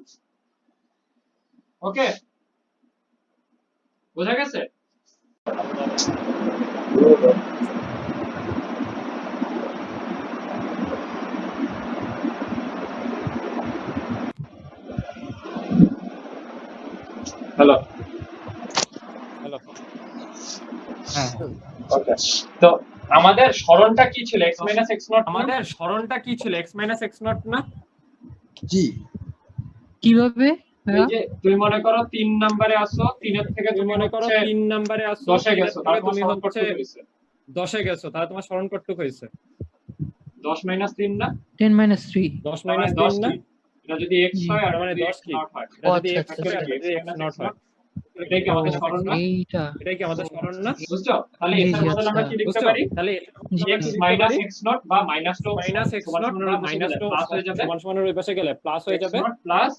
ওকে, বোঝা গেছে? হ্যালো হ্যাঁ তো আমাদের সরণটা কি ছিল? x x0 আমাদের সরণটা কি ছিল? x x0 না? জি কিভাবে এই যে তুমি মনে করো 3 নম্বরে আসো, 3 এর থেকে তুমি মনে করো 3 নম্বরে আসছো, 10 এ গেছো, তাহলে তুমি তুমি হচ্ছে 10 এ গেছো, তাহলে তোমার সরণ কতটুকু হয়েছে? 10 3 না 10 - 3 10 মানে মাইনাস 10 3 না? এটা যদি x হয় আর মানে যদি 10 x কি? নট হয়, এটা যদি আচ্ছা, x হয় আর যদি x নট হয়, এটাই কি আমাদের সরণ না? এইটা এটাই কি আমাদের সরণ না? বুঝছো? তাহলে জি, এর জি, বদলে আমরা আচ্ছা। কি লিখতে বুঝছো? পারি? তাহলে x x0 বা minus to minus x naught বা মাইনাস টু প্লাস হয়ে যাবে, সমান সমানের ওই পাশে গেলে প্লাস হয়ে যাবে x0 plus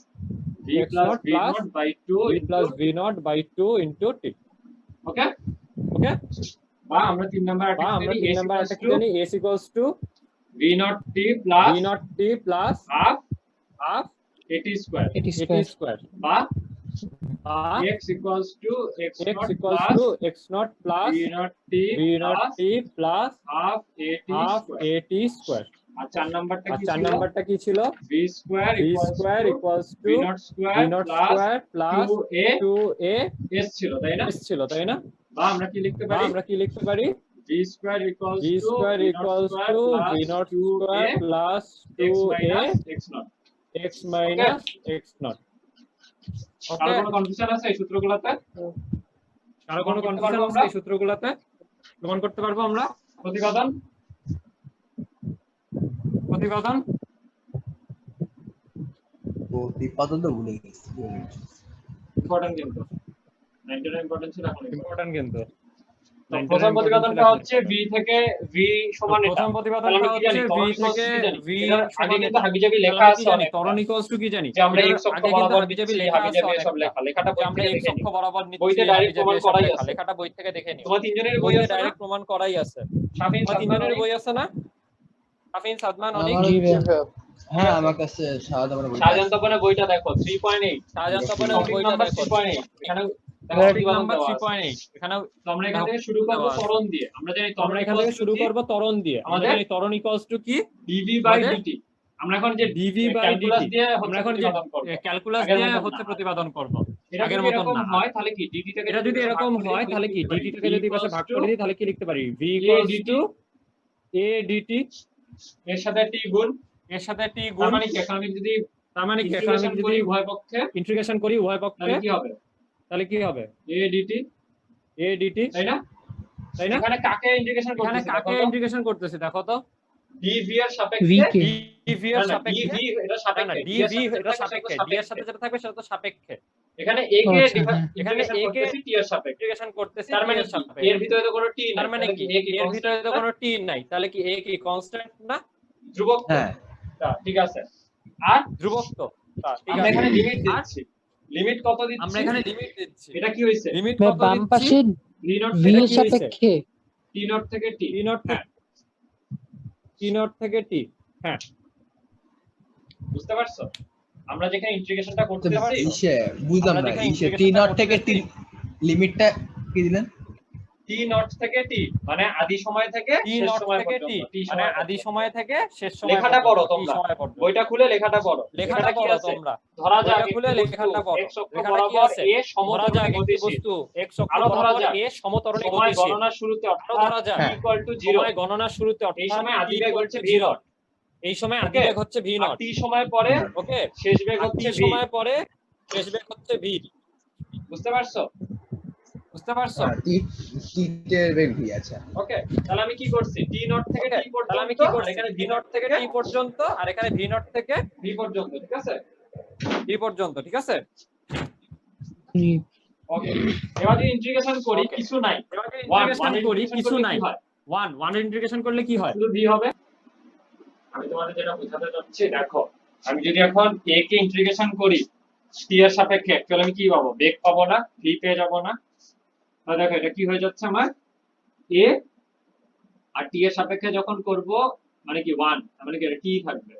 v x plus naught v plus naught by 2 v plus v naught by 2 into t। Okay, okay, বা আমরা 3 নাম্বার বা আমরা 3 নাম্বার একটা কি জানি, s v not t plus v not t plus half half at square এটি at স্কয়ার স্কয়ার বা বা x equals to x x naught equals plus to x naught plus v naught t v naught plus t plus half at half square। at square। আর 4 নাম্বারটা আর কি 4 ছিল? নাম্বারটা কি ছিল? v square v square equals v to naught v square naught plus square plus 2a 2a s ছিল, তাই না? s ছিল, তাই না? বা আমরা কি লিখতে বা পারি? আমরা কি লিখতে পারি? v square equals v to square v naught equals square to plus v naught 2a square plus x 2a minus x naught। x minus x naught। আর ওকে, কোনো কনফিউশন আছে এই সূত্রগুলোতে? আর কোনো করতে কনফিউশন পারবো আছে এই সূত্রগুলোতে? প্রমাণ করতে পারবো আমরা? প্রতিপাদন তো ভুলে গেছি। ইম্পর্টেন্ট কিন্তু 99 ইম্পর্টেন্ট ছিল, এখন ইম্পর্টেন্ট কিন্তু তো প্রথম প্রতিপাদনটা হচ্ছে v থেকে v সমান এটা। প্রথম প্রতিপাদনটা তাহলে আমি কি হচ্ছে জানি? v ত্বরণ equals থেকে কি জানি? v এটার আগে সমান কিন্তু এটা। হাবিজাবি তাহলে লেখা আমি কি আছে জানি? অনেকটা। ত্বরণ ইকুয়ালস টু কি জানি? যে আমরা এটার x অক্ষ আগে কিন্তু বরাবর হাবিজাবি নিচ্ছি, লেখা আছে হাবিজাবি অনেকটা। সব লেখা, লেখাটা যে বই আমরা থেকে x দেখে অক্ষ নিই। বরাবর নিচ্ছি, বইতে ডাইরেক্ট হাবিজাবি প্রমাণ সব করাই লেখা, আছে। লেখাটা বই থেকে দেখে নিও। তোমার তিনজনের বই বইতে আছে না? ডাইরেক্ট প্রমাণ করাই আছে। শাফিন তোমার সাদমান তিনজনের অনিক? বই আছে না? শাফিন, সাদমান, অনিক। আমার জি ভাইয়া হ্যাঁ আমার কাছে শাহজাহানের বইটা শাহজাহান আছে। তপনের বইটা দেখো 3.8, শাহজাহান তপনের টপিক বইটা নাম্বার দেখো 3.8, এখানে দেখো টপিক প্রতিপাদন নাম্বার দেওয়া আছে। 3.8 এখানে তো আমরা এখান থেকে শুরু করব ত্বরণ দিয়ে। আমরা জানি আমরা ত্বরণ এখান থেকে শুরু করব ত্বরণ দিয়ে। আমরা আমাদের জানি ত্বরণ ইকুয়ালস টু কি? dv বাই আমাদের dt। আমরা এখন যে dv বাই ক্যালকুলাস dt, দিয়ে আমরা হচ্ছে এখন যে প্রতিপাদন করব। ক্যালকুলাস আগের দিয়ে মতন হচ্ছে না। প্রতিপাদন করব। এটা আগের যদি মতন এরকম না। হয় তাহলে কি dt থেকে এটা যদি এরকম হয় তাহলে কি dt টাকে যদি পাশে ভাগ করে দিই তাহলে কি লিখতে পারি? v equals two a dt এর সাথে t গুণ, এর সাথে t তার গুণ, মানে কি এখন আমি যদি তার মানে কি এখন ইন্টিগ্রেশন আমি করি যদি উভয় পক্ষে ইন্টিগ্রেশন করি উভয় পক্ষে তাহলে কি হবে? তাহলে কি হবে? a dt, a dt, তাই না? তাই না? এখানে কাকে ইন্টিগ্রেশন এখানে করতেছি কাকে দেখো তো? ইন্টিগ্রেশন করতেছি দেখো তো? dv এর v সাপেক্ষে, কে dv না এর না সাপেক্ষে, dv এটা না সাপেক্ষে, d dv এর এটা সাপেক্ষে, সাপেক্ষে, d এর সাথে যেটা থাকবে সেটা তো সাপেক্ষে। এখানে a কে আচ্ছা, হ্যাঁ। এখানে ইন্টিগ্রেশন a কে করতেছি t এর সাপেক্ষে। ইন্টিগ্রেশন করতেছি তার t মানে এর কি সাপেক্ষে। এর ভিতরে তো কোনো t নাই, তার মানে কি a কি এর ভিতরে তো constant কোনো t নাই, তাহলে কি a কি কনস্ট্যান্ট না? ধ্রুবক? হ্যাঁ তা ঠিক আছে। আর ধ্রুবক তো। ঠিক আমরা আছে। এখানে লিমিট আর দিচ্ছি। লিমিট কত দিচ্ছি? আমরা এখানে লিমিট দিচ্ছি। এটা কি হইছে? লিমিট ভাইয়া কত বাম দিচ্ছি? পাশে v নট v থেকে এর সাপেক্ষে t নট থেকে t। t নট হ্যাঁ, t নট থেকে t। হ্যাঁ, বুঝতে পারছো? আমরা যেখানে ইন্টিগ্রেশনটা তো করতেছি ইসে বুঝলাম আমরা না যেখানে ইসে টি integration নট টা থেকে টি করতেছি, লিমিটটা কি দিলেন? t নট থেকে t মানে আদি সময় থেকে t শেষ নট সময় থেকে t পর্যন্ত, t মানে সময় আদি পর্যন্ত। সময় থেকে শেষ সময় লেখাটা পর্যন্ত, পড়ো t তোমরা। সময় পর্যন্ত। বইটা খুলে লেখাটা পড়ো। লেখাটা কি পড়ো আছে? তোমরা। ধরা যাক বইটা খুলে একটি লেখাটা বস্তু পড়ো। x অক্ষ লেখাটা কি বরাবর আছে? a ধরা সমতরণে যাক একটি গতিশীল। বস্তু x অক্ষ আরো ধরা বরাবর যাক a সমতরণে সময় গতিশীল। গণনার শুরুতে আরো ধরা যাক t equal to 0, সময় গণনার শুরুতে এই অর্থাৎ সময় t আদিবেগ equal হচ্ছে to v 0, নট। এই সময় ওকে? আদিবেগ হচ্ছে v আর নট। t সময় পরে ওকে, শেষ বেগ আর t হচ্ছে v। সময় পরে শেষ বেগ হচ্ছে v। বুঝতে পারছো? বুঝতে পারছো? টি টি এর বেগ ভি আচ্ছা। ওকে, তাহলে আমি কি করছি? t নট থেকে ওকে, t পর্যন্ত, তাহলে আমি কি আর করছি? এখানে v নট থেকে t পর্যন্ত আর এখানে v নট থেকে v পর্যন্ত, ঠিক আছে? এই পর্যন্ত, ঠিক আছে? জি। ওকে, এবার যদি ইন্টিগ্রেশন করি কিছু নাই, এবার যদি ইন্টিগ্রেশন করি কিছু নাই, 1 এর ইন্টিগ্রেশন করলে কি হয়? শুধু v হবে। আমি তোমাদের যেটা বোঝাতে চাচ্ছি দেখো, আমি যদি এখন a কে ইন্টিগ্রেশন করি t এর সাপেক্ষে, অ্যাকচুয়ালি আমি কি পাবো, বেগ পাবো না, v পেয়ে যাবো না। তাহলে দেখো এটা কি হয়ে যাচ্ছে আমার a, আর t এর সাপেক্ষে যখন করব মানে কি 1, মানে কি এটা t থাকবে।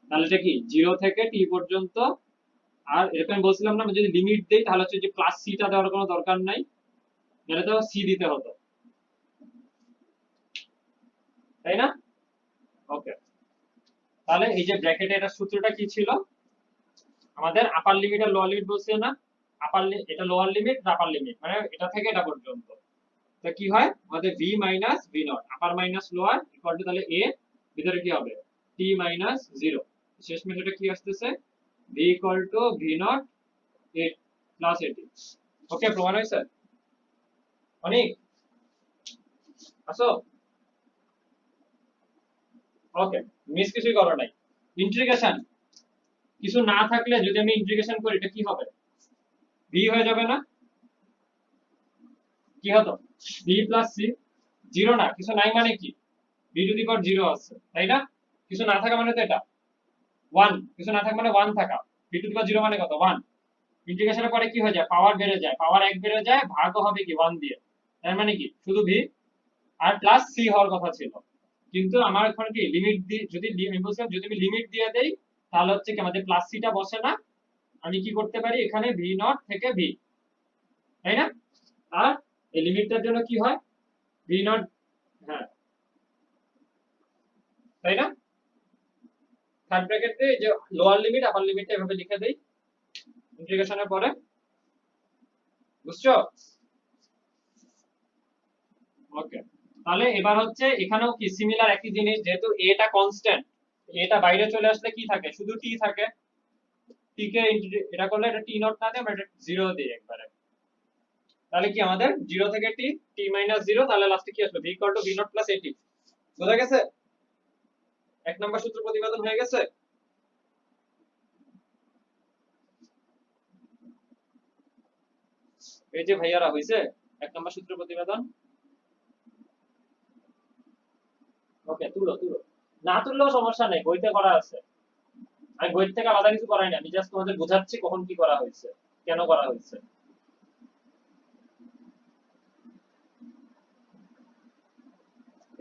তাহলে এটা কি 0 থেকে t পর্যন্ত। আর এটা আমি বলছিলাম না, আমি যদি লিমিট দেই তাহলে হচ্ছে যে প্লাস c টা দেওয়ার কোনো দরকার নাই, এটা তো c দিতে হতো, তাই না? ওকে, তাহলে এই যে ব্র্যাকেটে এটা সূত্রটা কি ছিল আমাদের, আপার লিমিট আর লোয়ার লিমিট বলছে না, এটা লোয়ার লিমিট আর আপার লিমিট, মানে এটা থেকে এটা পর্যন্ত। তো কি হয় আমাদের v minus v not, upper minus lower equal to, তাহলে a ভিতরে কি হবে t মাইনাস 0, শেষ মেথডে কি আসতেছে v equal to v not a plus at। ওকে, প্রমাণ হয়েছে? অনেক আসো। ওকে, মিস কিছুই করো নাই। ইন্টিগ্রেশন কিছু না থাকলে যদি আমি ইন্টিগ্রেশন করি এটা কি হবে, v হয়ে যাবে না? কি হতো v প্লাস c, 0 না, কিছু নাই মানে কি v টু দি পাওয়ার 0 আছে, তাই না? কিছু না থাকা মানে তো এটা 1, কিছু না থাকা মানে 1 থাকা, v টু দি পাওয়ার 0 মানে কত 1। ইন্টিগ্রেশনের পরে কি হয়ে যায়, পাওয়ার বেড়ে যায়, পাওয়ার 1 বেড়ে যায়, ভাগও হবে কি 1 দিয়ে, তার মানে কি শুধু v আর প্লাস c হওয়ার কথা ছিল। কিন্তু আমার এখন কি লিমিট দিয়ে, যদি আমি বলছিলাম যদি আমি লিমিট দিয়ে দেই তাহলে হচ্ছে কি আমাদের প্লাস c টা বসে না, আমি কি করতে পারি এখানে v নট থেকে v, তাই না? আর এই লিমিটটার জন্য কি হয় v নট, হ্যাঁ তাই না, থার্ড ব্র্যাকেট দিয়ে যে লোয়ার লিমিট আপার লিমিটটা এভাবে লিখে দেই ইন্টিগ্রেশনের পরে, বুঝছো? ওকে, তাহলে এবার হচ্ছে এখানেও কি সিমিলার একই জিনিস, যেহেতু a টা কনস্ট্যান্ট, a টা বাইরে চলে আসলে কি থাকে শুধু t থাকে, t কে এটা করলে এটা t নট না দিয়ে আমরা এটা 0 দিই একবারে, তাহলে কি আমাদের 0 থেকে t, t মাইনাস 0, তাহলে লাস্টে কি আসবে v equal to v naught plus at। বোঝা গেছে? এক নাম্বার সূত্র প্রতিপাদন হয়ে গেছে। এই যে ভাইয়ারা হইছে এক নাম্বার সূত্র প্রতিপাদন। ওকে, তুলো তুলো, না তুললেও সমস্যা নেই, বইতে করা আছে, আমি বই থেকে আলাদা কিছু করাই না, আমি জাস্ট তোমাদের বোঝাচ্ছি কখন কি করা হয়েছে, কেন করা হয়েছে।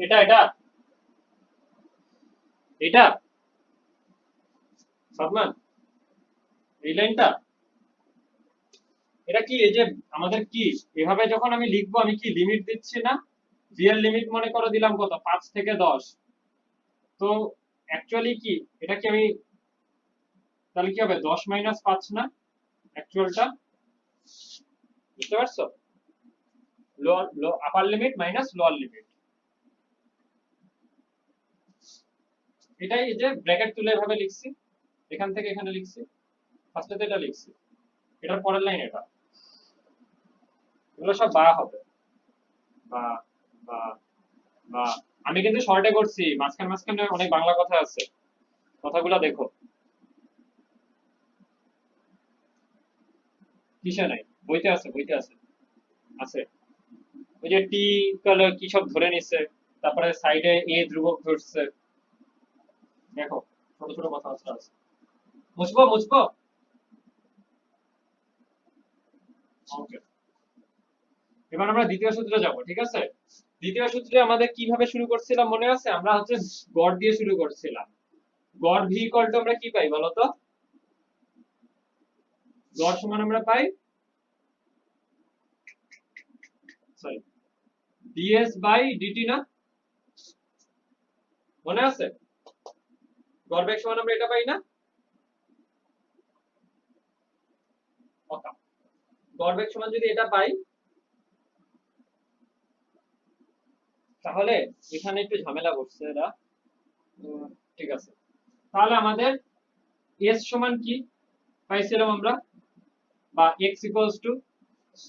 এটা এটা এটা সাদমান, এই লাইনটা এটা কি, এই যে আমাদের কি এভাবে যখন আমি লিখবো আমি কি লিমিট দিচ্ছি না, v এর লিমিট মনে করো দিলাম কত 5 থেকে 10, তো অ্যাকচুয়ালি কি এটা কি আমি, তাহলে কি হবে 10 মাইনাস 5 না অ্যাকচুয়ালটা, বুঝতে পারছো? লোয়ার আপার লিমিট মাইনাস লোয়ার লিমিট, এটাই এই যে ব্র্যাকেট তুলে এভাবে লিখছি, এখান থেকে এখানে লিখছি, ফার্স্টেতে এটা লিখছি, এটার পরের লাইন এটা, এগুলো সব বা হবে, বা বা বা আমি কিন্তু শর্টে করছি, মাঝখানে মাঝখানে অনেক বাংলা কথা আছে, কথাগুলো দেখো। কিসে নাই, বইতে আছে, বইতে আছে আছে, ওই যে টি কালার কি সব ধরে নিচ্ছে, তারপরে সাইডে এ ধ্রুবক ধরছে, দেখো ছোট ছোট কথা আছে। মুছবো মুছবো, ওকে। এবার আমরা দ্বিতীয় সূত্রে যাব, ঠিক আছে? দ্বিতীয় সূত্রে আমাদের কিভাবে শুরু করছিলাম মনে আছে, আমরা হচ্ছে গড় দিয়ে শুরু করছিলাম। গড় ভি ইকুয়াল টু আমরা কি পাই বলতো, গড় সমান আমরা পাই সরি ডিএস বাই ডিটি, না মনে আছে? গড় বেগ সমান আমরা এটা পাই না, ওকে। গড় বেগ সমান যদি এটা পাই তাহলে এখানে একটু ঝামেলা করছে এরা, ঠিক আছে। তাহলে আমাদের এস সমান কি পাইছিলাম আমরা, বা x equals to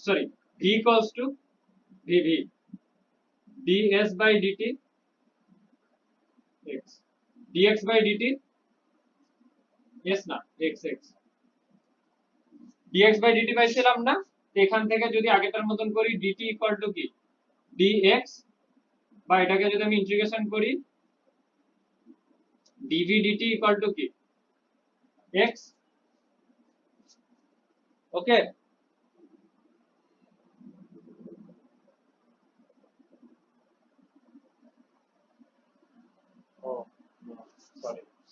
sorry v equals to vv ds by dt x dx by dt s না x x dx by dt পাইছিলাম না, তো এখান থেকে যদি আগেরটার মতন করি dt ইকুয়াল টু কি dx, বা এটাকে যদি আমি ইন্টিগ্রেশন করি dv dt ইকুয়াল টু কি x। Okay,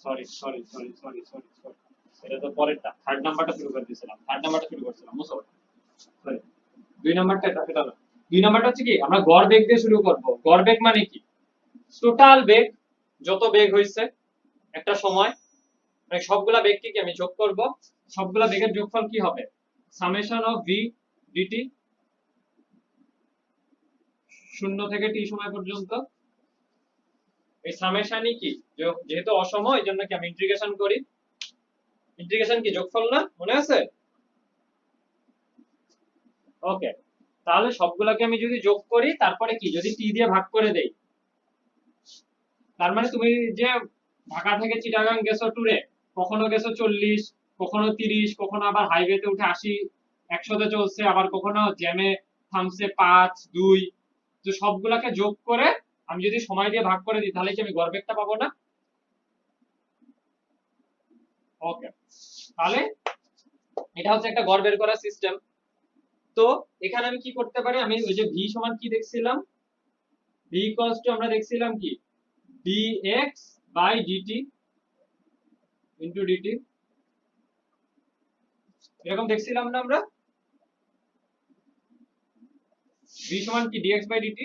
sorry sorry sorry sorry sorry sorry, এটা তো পরেরটা, থার্ড নাম্বারটা শুরু করে দিয়েছিলাম, থার্ড নাম্বারটা শুরু করছিলাম মুসো, সরি দুই নাম্বারটা, এটা না, দুই নাম্বারটা হচ্ছে কি আমরা গড় বেগ দিয়ে শুরু করব। গড় বেগ মানে কি, টোটাল বেগ, যত বেগ হইছে একটা সময়, মানে সবগুলা বেগকে কি আমি যোগ করব, সবগুলা বেগের যোগফল কি হবে, সামেশন অফ v dt, 0 থেকে t সময় পর্যন্ত। এই সামেশনই কি, যেহেতু অসময় এই জন্য কি আমি ইন্টিগ্রেশন করি, ইন্টিগ্রেশন কি যোগফল না, মনে আছে? ওকে, তাহলে সবগুলোকে আমি যদি যোগ করি তারপরে কি যদি t দিয়ে ভাগ করে দেই, তার মানে তুমি যে ঢাকা থেকে চিটাগাং গেছো ট্যুরে, কখনো গেছো 40, কখনো 30, কখনো আবার হাইওয়েতে উঠে 80 100 তে চলছে, আবার কখনো জ্যামে থামছে 5 2, তো সবগুলাকে যোগ করে আমি যদি সময় দিয়ে ভাগ করে দিই তাহলে কি আমি গড় বেগটা পাবো না? ওকে, তাহলে এটা হচ্ছে একটা গড় বের করার সিস্টেম। তো এখানে আমি কি করতে পারি, আমি ওই যে v সমান কি দেখছিলাম, v ইকুয়ালস টু আমরা দেখছিলাম কি dx by dt into dt, এরকম দেখছিলাম না আমরা, v সমান কি dx বাই dt,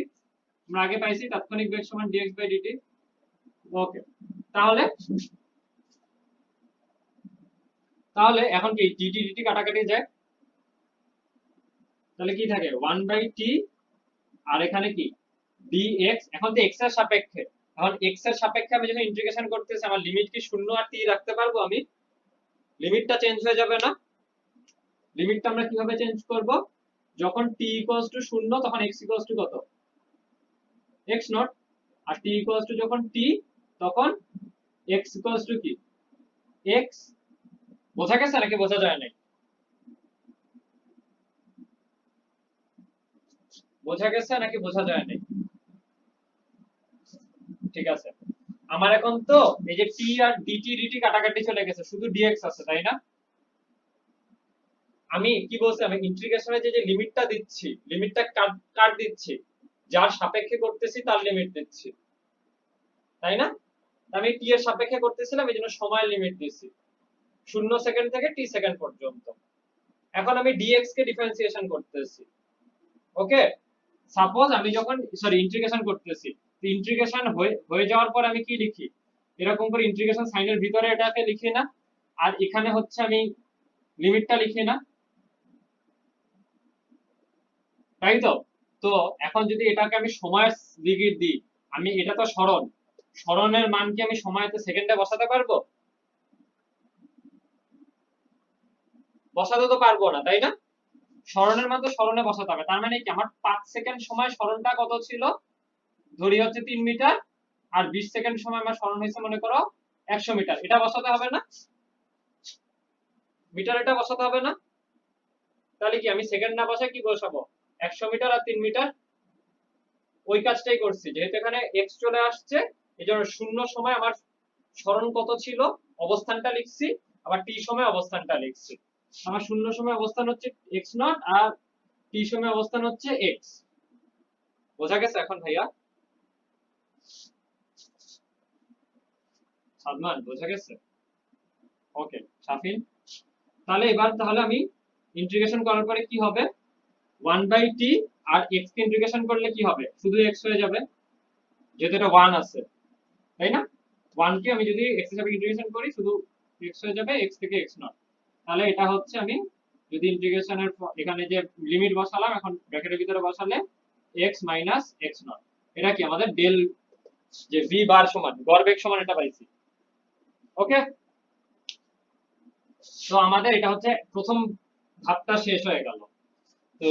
আমরা আগে পাইছি তাৎক্ষণিক বেগ সমান dx বাই dt। ওকে, তাহলে তাহলে এখন কি dt dt কাটাকাটি যায়, তাহলে কি থাকে 1 বাই t, আর এখানে কি dx, এখন তো x এর সাপেক্ষে, এখন x এর সাপেক্ষে আমি যখন ইন্টিগ্রেশন করতেছি আমার লিমিট কি 0 আর t রাখতে পারবো আমি, লিমিটটা চেঞ্জ হয়ে যাবে না? লিমিটটা আমরা কিভাবে চেঞ্জ করব, যখন t ইকুয়ালস টু 0 তখন x ইকুয়ালস টু কত x নট, আর t ইকুয়ালস টু যখন t তখন x ইকুয়ালস টু কি x। বোঝা গেছে নাকি বোঝা যায় নাই? বোঝা গেছে নাকি বোঝা যায় নাই? ঠিক আছে, আমার এখন তো এই যে t আর dt dt কাটাকাটি চলে গেছে, শুধু dx আছে তাই না? আমি কি বলছি, আমি ইন্টিগ্রেশনে যে লিমিটটা দিচ্ছি, লিমিটটা কাট দিচ্ছি, যার সাপেক্ষে করতেছি তার লিমিট দিচ্ছি, তাই না? আমি t এর সাপেক্ষে করতেছিলাম এই জন্য সময়ের লিমিট দিচ্ছি 0 সেকেন্ড থেকে t সেকেন্ড পর্যন্ত। এখন আমি dx কে ডিফারেন্সিয়েশন করতেছি। ওকে, সাপোজ আমি যখন ইন্টিগ্রেশন করতেছি, ইন্টিগ্রেশন হয়ে যাওয়ার পর আমি কি লিখি, এরকম করে ইন্টিগ্রেশন সাইনের ভিতরে এটাকে লিখি না, আর এখানে হচ্ছে আমি লিমিটটা লিখি না, তাই তো? তো এখন যদি এটাকে আমি সময়ের দিকে দিই, আমি এটা তো সরণের মান কি আমি সময়তে সেকেন্ডে বসাতে পারবো? বসাতে তো পারবো না, তাই না? সরণের মান তো সরণে বসাতে হবে, তার মানে কি আমার 5 সেকেন্ড সময় সরণটা কত ছিল, ধরি হচ্ছে 3 মিটার, আর 20 সেকেন্ড সময় আমার সরণ হয়েছে মনে করো 100 মিটার, এটা বসাতে হবে না? মিটার এটা বসাতে হবে না? তাহলে কি আমি সেকেন্ড না বসায় কি বসাবো, 100 মিটার আর 3 মিটার, ওই কাজটাই করছি, যেহেতু এখানে x চলে আসছে এজন্য 0 সময় আমার সরণ কত ছিল অবস্থানটা লিখছি, আবার t সময় অবস্থানটা লিখছি। আমার 0 সময় অবস্থান হচ্ছে x নট, আর t সময় অবস্থান হচ্ছে x। বোঝা গেছে এখন ভাইয়া? সাদমান বোঝা গেছে? ওকে শাফিন, তাহলে এবার তাহলে আমি ইন্টিগ্রেশন করার পরে কি হবে, 1 বাই t, আর x কে ইন্টিগ্রেশন করলে কি হবে, শুধু x হয়ে যাবে যেহেতু এটা 1 আছে, তাই না? 1 কে আমি যদি x এর সাথে ইন্টিগ্রেশন করি শুধু x হয়ে যাবে, x থেকে x নট। তাহলে এটা হচ্ছে আমি যদি ইন্টিগ্রেশনের এখানে যে লিমিট বসালাম, এখন ব্র্যাকেটের ভিতরে বসালে x মাইনাস x নট, এটা কি আমাদের ডেল যে v বার সমান গড় বেগ সমান এটা পাইছি। ওকে, তো আমাদের এটা হচ্ছে প্রথম ধাপটা শেষ হয়ে গেল। তো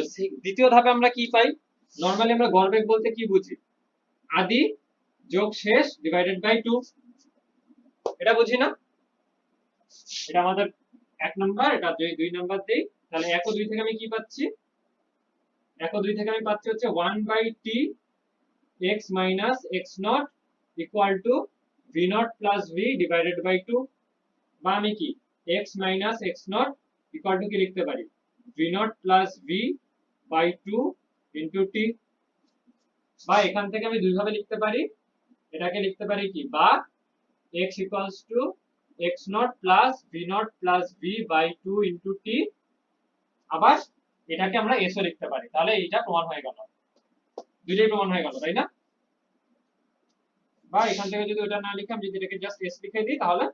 দ্বিতীয় ধাপে আমরা কি পাই, নরমালি আমরা গড় বেগ বলতে কি বুঝি, আদি যোগ শেষ ডিভাইডেড বাই 2, এটা বুঝি না? এটা আমাদের 1 নাম্বার, এটা যদি 2 নাম্বার দেই তাহলে 1 ও 2 থেকে আমি কি পাচ্ছি? 1 ও 2 থেকে আমি পাচ্ছি হচ্ছে 1/t x minus x naught equal to v naught plus v divided by 2, বা আমি কি x minus x naught equal to কি লিখতে পারি? v naught plus v by 2 into t, বা এখান থেকে আমি দুই ভাবে লিখতে পারি, এটাকে লিখতে পারি কি, বা x equals to x naught plus v naught plus v by 2 into t, আবার এটাকে আমরা s ও লিখতে পারি। তাহলে এইটা প্রমাণ হয়ে গেল, দুইটাই প্রমাণ হয়ে গেল, তাই না? বা এখান থেকে যদি ওটা না লিখে আমি যদি এটাকে জাস্ট s লিখে দিই তাহলে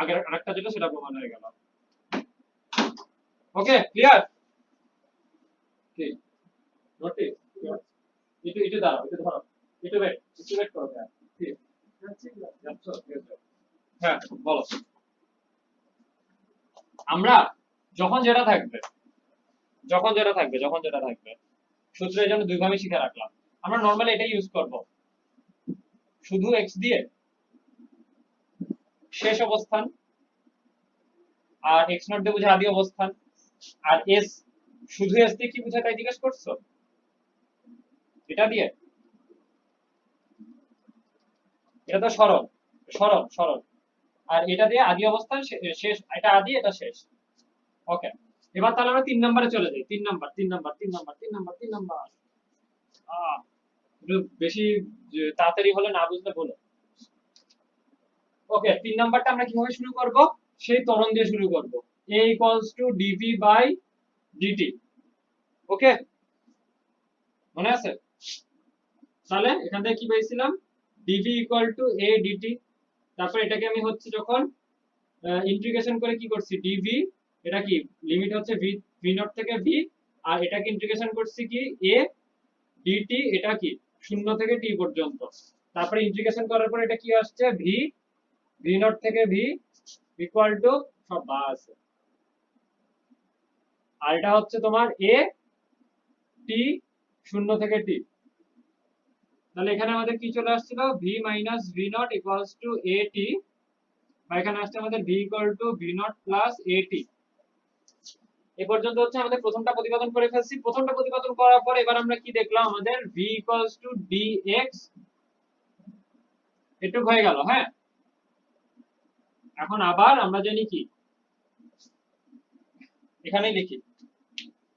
আগের আরেকটা যেটা সেটা প্রমাণ হয়ে গেল। ওকে, ক্লিয়ার? কি নোটিস এটা দাঁড়াও, এটা ধরো, এটা ওয়েট করো। ঠিক যাচ্ছো? হ্যাঁ বলো। আমরা যখন যেটা থাকবে সূত্র এই জন্য দুই ভাবে শিখে রাখলাম। আমরা নরমালি এটাই ইউজ করব, শুধু x দিয়ে শেষ অবস্থান, আর x নট দিয়ে বোঝায় আদি অবস্থান, আর s শুধু s দিয়ে কি বোঝায় তাই জিজ্ঞেস করছো? এটা দিয়ে, এটা তো সরল সরল সরল, আর এটা দিয়ে আদি অবস্থান শেষ, এটা আদি এটা শেষ। ওকে, এবার তাহলে আমরা 3 নম্বরে চলে যাই। 3 নাম্বার একটু বেশি তাড়াতাড়ি হলে না বুঝলে বলো। ওকে, 3 নাম্বারটা আমরা কিভাবে শুরু করব? সেই ত্বরণ দিয়ে শুরু করব, a equals to dv by dt। ওকে, মনে আছে? তাহলে এখান থেকে কি পেয়েছিলাম? dv equal to a dt, তারপর এটাকে আমি হচ্ছে যখন ইন্টিগ্রেশন করে কি করছি, dv, এটা কি লিমিট হচ্ছে v নট থেকে v, আর এটাকে ইন্টিগ্রেশন করছি কি a dt, এটা কি 0 থেকে t পর্যন্ত। তারপরে ইন্টিগ্রেশন করার পর এটা কি আসছে, v নট থেকে v ইকুয়াল টু সব বা আছে, আর এটা হচ্ছে তোমার a t 0 থেকে t। তাহলে এখানে আমাদের কি চলে আসছিল, v minus v nought equals two a t, বা এখানে আসছে আমাদের v equal to v naught plus a t। এ পর্যন্ত হচ্ছে আমাদের প্রথমটা প্রতিপাদন করে ফেলছি। প্রথমটা প্রতিপাদন করার পর এবার আমরা কি দেখলাম, আমাদের v ইকুয়ালস টু dx এটুক হয়ে গেল। হ্যাঁ, এখন আবার আমরা জানি কি, এখানেই লিখি,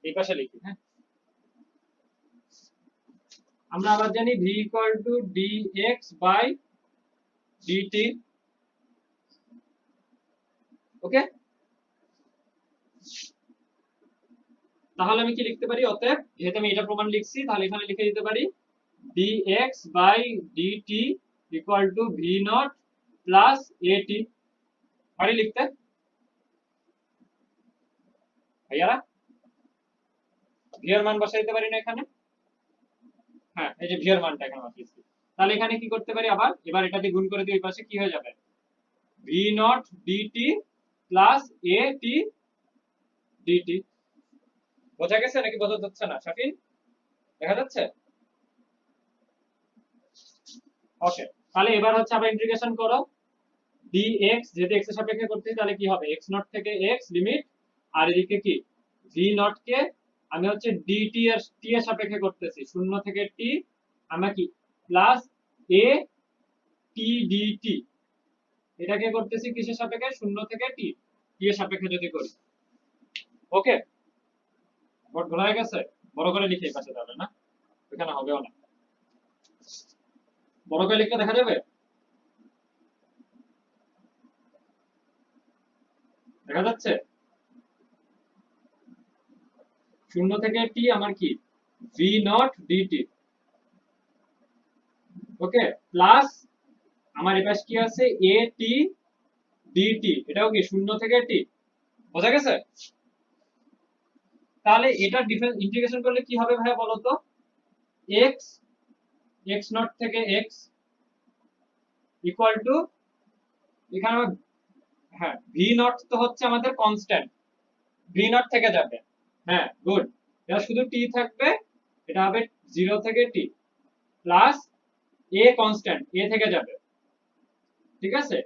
এই পাশে লিখি। হ্যাঁ, আমরা আবার জানি v equal to dx by dt। Okay, তাহলে আমি কি লিখতে পারি? অতএব যেহেতু আমি এটা প্রমাণ লিখছি, তাহলে এখানে লিখে দিতে পারি dx by dt equal to v naught plus at। পারি লিখতে ভাইয়ারা? v এর মান বসাইতে পারি না এখানে? হ্যাঁ, এই যে v এর মানটা এখানে বসিয়েছি। তাহলে এখানে কি করতে পারি, আবার এবার এটা দিয়ে গুণ করে দিই, ওই পাশে কি হয়ে যাবে, v not dt plus at dt। বোঝা গেছে নাকি বোঝা যাচ্ছে না শাফিন? দেখা যাচ্ছে? ওকে, তাহলে এবার হচ্ছে আবার ইন্টিগ্রেশন করো, dx যেহেতু x এর সাপেক্ষে করতেছি, তাহলে কি হবে, x নট থেকে x লিমিট, আর এদিকে কি v নট কে আমি হচ্ছে dt এর t এর সাপেক্ষে করতেছি, 0 থেকে t, আমরা কি প্লাস a t dt, এটাকে করতেছি কিসের সাপেক্ষে, 0 থেকে t, t এর সাপেক্ষে যদি করি। ওকে, বোর্ড ভুল হয়ে গেছে? বড় করে লিখে এই পাশে, তাহলে না এখানে হবেও না, বড় করে লিখলে দেখা যাবে, দেখা যাচ্ছে? 0 থেকে t আমার কি v not dt। Okay, plus আমার এই পাশে কি আছে, a t dt, এটাও কি 0 থেকে t। বোঝা গেছে? তাহলে এটা ডিফারেন্স ইন্টিগ্রেশন করলে কি হবে ভাই বলো তো, x x নট থেকে x ইকুয়াল টু, এখানে হ্যাঁ v নট তো হচ্ছে আমাদের কনস্ট্যান্ট, v নট থেকে যাবে। হ্যাঁ, গুড, এটা শুধু t থাকবে, এটা হবে 0 থেকে t plus a constant, a থেকে যাবে। ঠিক আছে?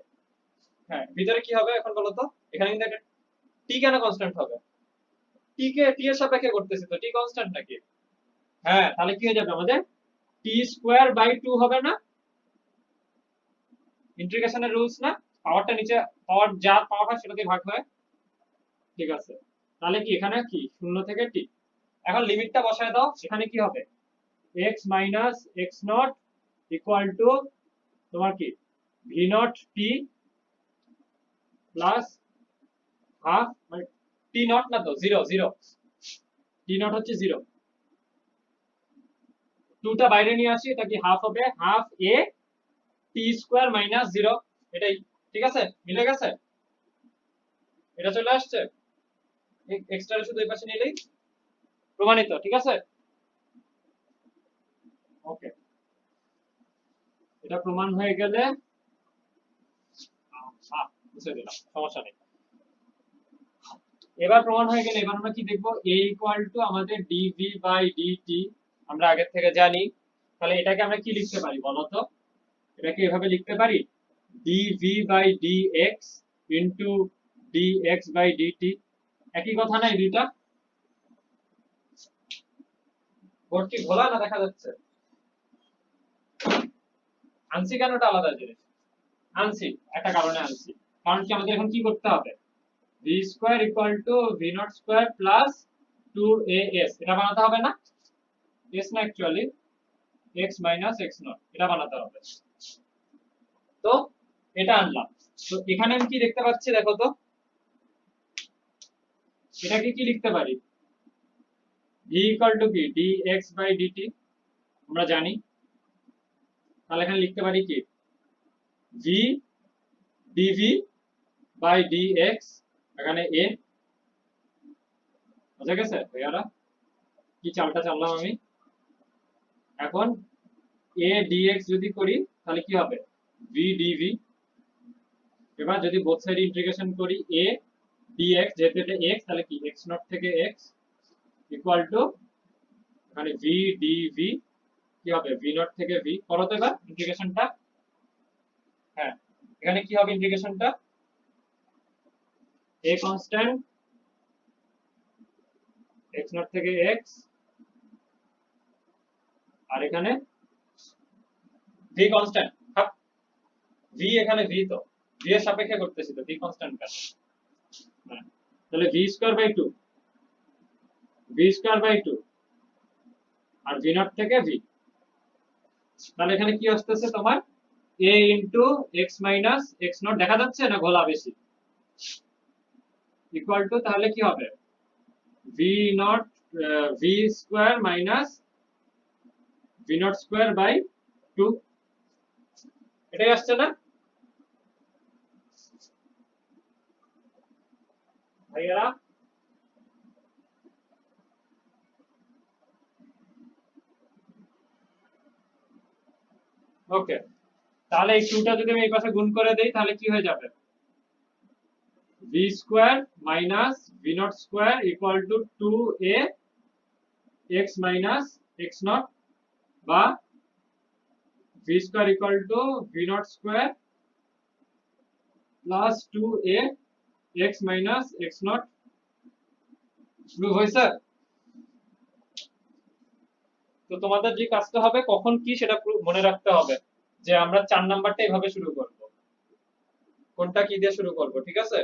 হ্যাঁ, ভিতরে কি হবে এখন বলো তো, এখানে কিন্তু একটা t কেন কনস্ট্যান্ট হবে? টি এর সাপেক্ষে করতেছি তো টি কনস্ট্যান্ট নাকি? হ্যাঁ, তাহলে কি হয়ে যাবে আমাদের t²/2 হবে না? ইন্টিগ্রেশনের রুলস না, পাওয়ারটা নিচে পাওয়ার যা পাওয়ার হয় সেটা দিয়ে ভাগ হয়। ঠিক আছে, তাহলে কি এখানে কি 0 থেকে t, এখন লিমিটটা বসায় দাও, এখানে কি হবে x minus x not equal to তোমার কি v not t plus half, মানে t নট না তো 0 t নট হচ্ছে 0, 2টা বাইরে নিয়ে আসি, এটা কি হাফ হবে, হাফ a t² মাইনাস 0, এটাই। ঠিক আছে, মিলে গেছে, এটা চলে আসছে, এক্সট্রা শুধু এই পাশে নিলেই প্রমাণিত। ঠিক আছে, ওকে, এটা প্রমাণ হয়ে গেলে বুঝে দিলাম, সমস্যা নেই। এবার প্রমাণ হয়ে গেলে এবার আমরা কি দেখবো, a ইকুয়াল টু আমাদের dv/dt আমরা আগে থেকে জানি, তাহলে এটাকে আমরা কি লিখতে পারি বলো তো, এটাকে এভাবে লিখতে পারি dv/dx ইনটু dx/dt, একই কথা না এই দুইটা? বোর্ড কি ঘোলা না দেখা যাচ্ছে? আনসি কেন, ওটা আলাদা জিনিস, আনসি একটা কারণে আনসি, কারণ কি আমাদের এখন কি করতে হবে, v² equal to v0² plus 2as, এটা বানাতে হবে না, s না actually x minus x not, এটা বানাতে হবে। তো এটা আনলাম, তো এখানে আমি কি দেখতে পাচ্ছি দেখো তো, এটাকে কি লিখতে পারি, v ইকুয়াল টু কি dx/dt আমরা জানি, তাহলে এখানে লিখতে পারি কি v dv/dx, এখানে a, বুঝা গেছে ভাইয়ারা কি চালটা চাললাম আমি। এখন a dx যদি করি তাহলে কি হবে v dv, এবার যদি বোথ সাইড ইন্টিগ্রেশন করি a dx, যেহেতু এটা x তাহলে কি x নট থেকে x ইকুয়াল টু মানে v dv কি হবে v নট থেকে v, করো তো এবার ইন্টিগ্রেশনটা। হ্যাঁ, এখানে কি হবে ইন্টিগ্রেশনটা, a কনস্ট্যান্ট x নট থেকে x, আর এখানে v কনস্ট্যান্ট, v এখানে v তো v এর সাপেক্ষে করতেছি তো v কনস্ট্যান্ট কেন, তাহলে v²/2 আর v নট থেকে v, তাহলে এখানে কি আসতেছে তোমার a into x minus x not, দেখা যাচ্ছে না ঘোলা বেশি, ইকুয়াল টু তাহলে কি হবে v not v² minus v0²/2, এটাই আসছে না ভাইয়ারা? ওকে, তাহলে এই 2টা যদি আমি এই পাশে গুণ করে দেই তাহলে কি হয়ে যাবে, v² minus v0² equal to 2a x minus x naught, বা v² equal to v0² plus 2a x minus x not. Prove হয়েছে? তো তোমাদের যে কাজটা হবে কখন কি সেটা মনে রাখতে হবে, যে আমরা 4 নাম্বারটা এভাবে শুরু করব, কোনটা কি দিয়ে শুরু করব। ঠিক আছে,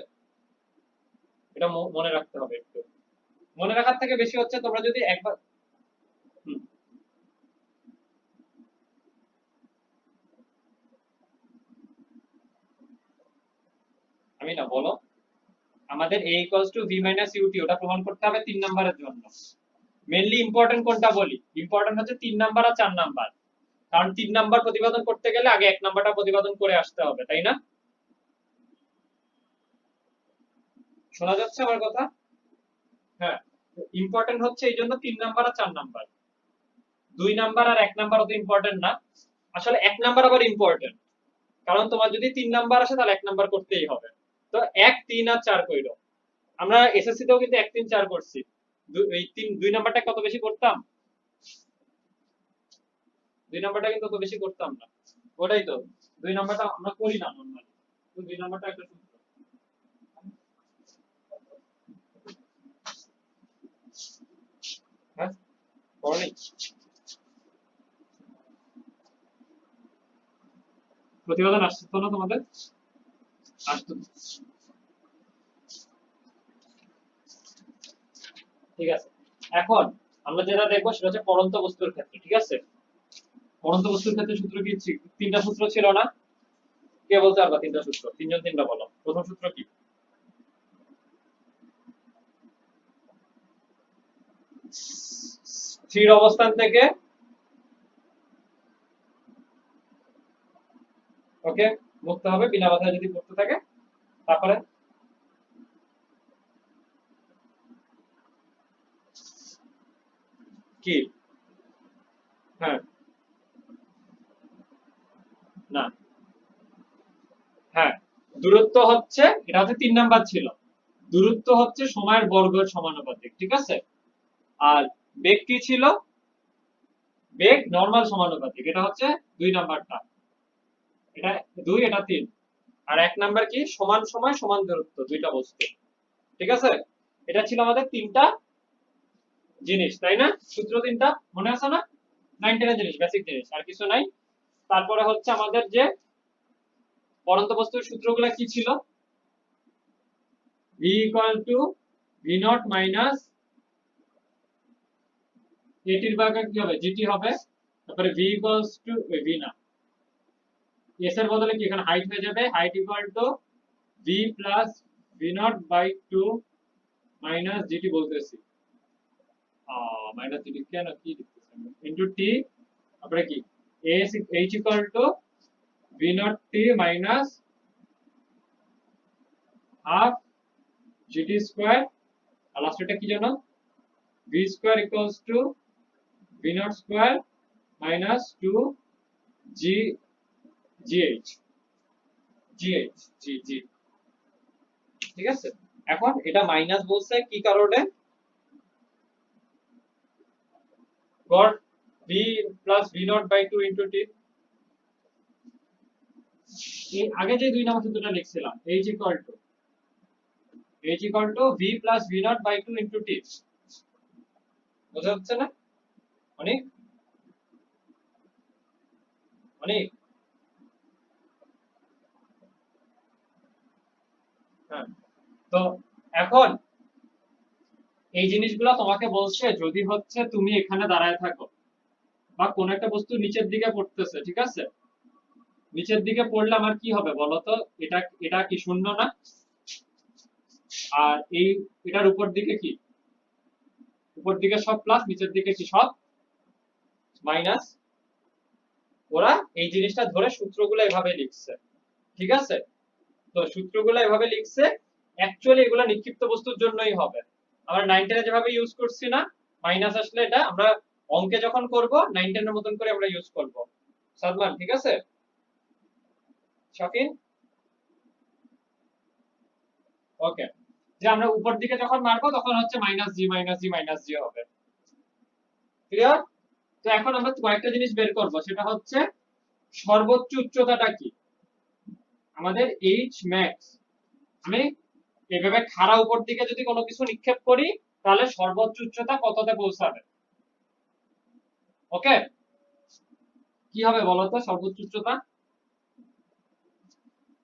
এটা মনে রাখতে হবে, একটু মনে রাখার থেকে বেশি হচ্ছে তোমরা যদি একবার আমি না বলো, আমাদের a = v - ut, ওটা প্রমাণ করতে হবে 3 নাম্বারের জন্য। মেইনলি ইম্পর্টেন্ট কোনটা বলি, ইম্পর্টেন্ট হচ্ছে 3 নাম্বার আর 4 নাম্বার, কারণ 3 নাম্বার প্রতিপাদন করতে গেলে আগে 1 নাম্বারটা প্রতিপাদন করে আসতে হবে, তাই না? শোনা যাচ্ছে আমার কথা? হ্যাঁ, ইম্পর্টেন্ট হচ্ছে এই জন্য 3 নাম্বার আর 4 নাম্বার, 2 নাম্বার আর 1 নাম্বার অত ইম্পর্টেন্ট না, আসলে 1 নাম্বার আবার ইম্পর্টেন্ট, কারণ তোমার যদি 3 নাম্বার আসে তাহলে 1 নাম্বার করতেই হবে। তো 1 3 আর 4 কইরো, আমরা এসএসসি তেও কিন্তু 1 3 4 করছি, এই 2 নাম্বারটা কত বেশি করতাম, 2 নাম্বারটা কিন্তু তত বেশি করতাম না, ওটাই তো 2 নাম্বারটা আমরা করি না নরমালি, তো 2 নাম্বারটা একটা সূত্র। নেই? প্রতিবেদন আসছে তো না তোমাদের? আসতো। ঠিক আছে, এখন আমরা যেটা দেখবো সেটা হচ্ছে পড়ন্ত বস্তুর ক্ষেত্রে। ঠিক আছে, পড়ন্ত বস্তুর ক্ষেত্রে সূত্র কি? তিনটা সূত্র ছিল না? কে বলতে পারবা তিনটা সূত্র? তিনজন তিনটা বলো। প্রথম সূত্র কি? স্থির অবস্থান থেকে ওকে মুক্ত হবে বিনা বাধায় যদি পড়তে থাকে। তারপরে কি? হ্যাঁ, না, হ্যাঁ, দূরত্ব হচ্ছে, এটা হচ্ছে 3 নাম্বার ছিল। দূরত্ব হচ্ছে সময়ের বর্গের সমানুপাতিক। ঠিক আছে, আর বেগ কি ছিল? বেগ নরমাল সমানুপাতিক। এটা হচ্ছে 2 নাম্বারটা। এটা 2, এটা 3। আর 1 নাম্বার কি? সমান সময় সমান দূরত্ব, দুইটা বস্তু। ঠিক আছে, এটা ছিল আমাদের তিনটা জিনিস, তাই না? সূত্র তিনটা মনে আছে না? 9 10 জিনিস, বেসিক জিনিস, আর কিছু নাই। তারপরে হচ্ছে আমাদের যে পড়ন্ত বস্তুর সূত্রগুলো কি ছিল? v v naught minus at এর ভাগে কি হবে? gt হবে। তারপরে v v না, s এর বদলে কি এখানে হাইট হয়ে যাবে? Height v plus v naught by 2 minus gt বলতেছি। মাইনাস gt কেন কি লিখতেছি ইনটু t। তারপরে কি s h v naught t minus half gt square। আর লাস্টটা কি জানো? v square equals to v naught square minus 2 g gh gh g g। ঠিক আছে, এখন এটা মাইনাস বলছে কি কারণে? Goat v plus v naught by 2 into t। এই আগে যে 2 নম্বর সূত্রটা লিখছিলাম h equal to v plus v naught by 2 into t। বোঝা যাচ্ছে না? অনেক অনেক হ্যাঁ, তো এখন এই জিনিসগুলো তোমাকে বলছে যদি হচ্ছে তুমি এখানে দাঁড়ায় থাকো বা কোন একটা বস্তু নিচের দিকে পড়তেছে। ঠিক আছে, নিচের দিকে পড়লে আমার কি হবে বলতো? এটা এটা কি শূন্য না? আর এই এটার উপর দিকে কি? উপর দিকে সব প্লাস, নিচের দিকে কি সব মাইনাস। ওরা এই জিনিসটা ধরে সূত্রগুলো এভাবে লিখছে। ঠিক আছে, তো সূত্রগুলো এভাবে লিখছে। অ্যাকচুয়ালি এগুলো নিক্ষিপ্ত বস্তুর জন্যই হবে। আমরা 9 10 যেভাবে ইউজ করছি না, মাইনাস আসলে এটা আমরা অঙ্কে যখন করব 9 10 এর মতন করে আমরা ইউজ করব। সাদমান ঠিক আছে? শাফিন ওকে, যে আমরা উপর দিকে যখন মারবো তখন হচ্ছে মাইনাস জি মাইনাস জি মাইনাস জি হবে। ক্লিয়ার? তো এখন আমরা কয়েকটা জিনিস বের করব, সেটা হচ্ছে সর্বোচ্চ উচ্চতাটা কি আমাদের h max। আমি এভাবে খাড়া উপর দিকে যদি কোনো কিছু নিক্ষেপ করি তাহলে সর্বোচ্চ উচ্চতা কততে পৌঁছাবে? ওকে, কি হবে বলো তো সর্বোচ্চ উচ্চতা?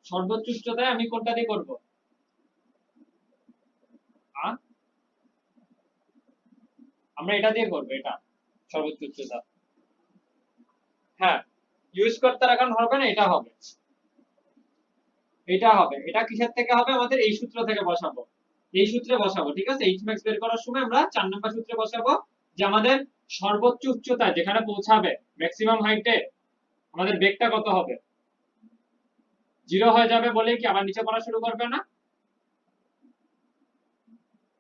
সর্বোচ্চ উচ্চতায় আমি কোনটা দিয়ে করব? আমরা এটা দিয়ে করব, এটা সর্বোচ্চ উচ্চতা। হ্যাঁ, ইউজ করতে এখন হবে না, এটা হবে, এটা হবে। এটা কিসের থেকে হবে? আমাদের এই সূত্র থেকে বসাবো, এই সূত্রে বসাবো। ঠিক আছে, h max বের করার সময় আমরা 4 নাম্বার সূত্রে বসাবো যে আমাদের সর্বোচ্চ উচ্চতা যেখানে পৌঁছাবে ম্যাক্সিমাম হাইটে আমাদের বেগটা কত হবে? 0 হয়ে যাবে বলে কি আবার নিচে পড়া শুরু করবে না?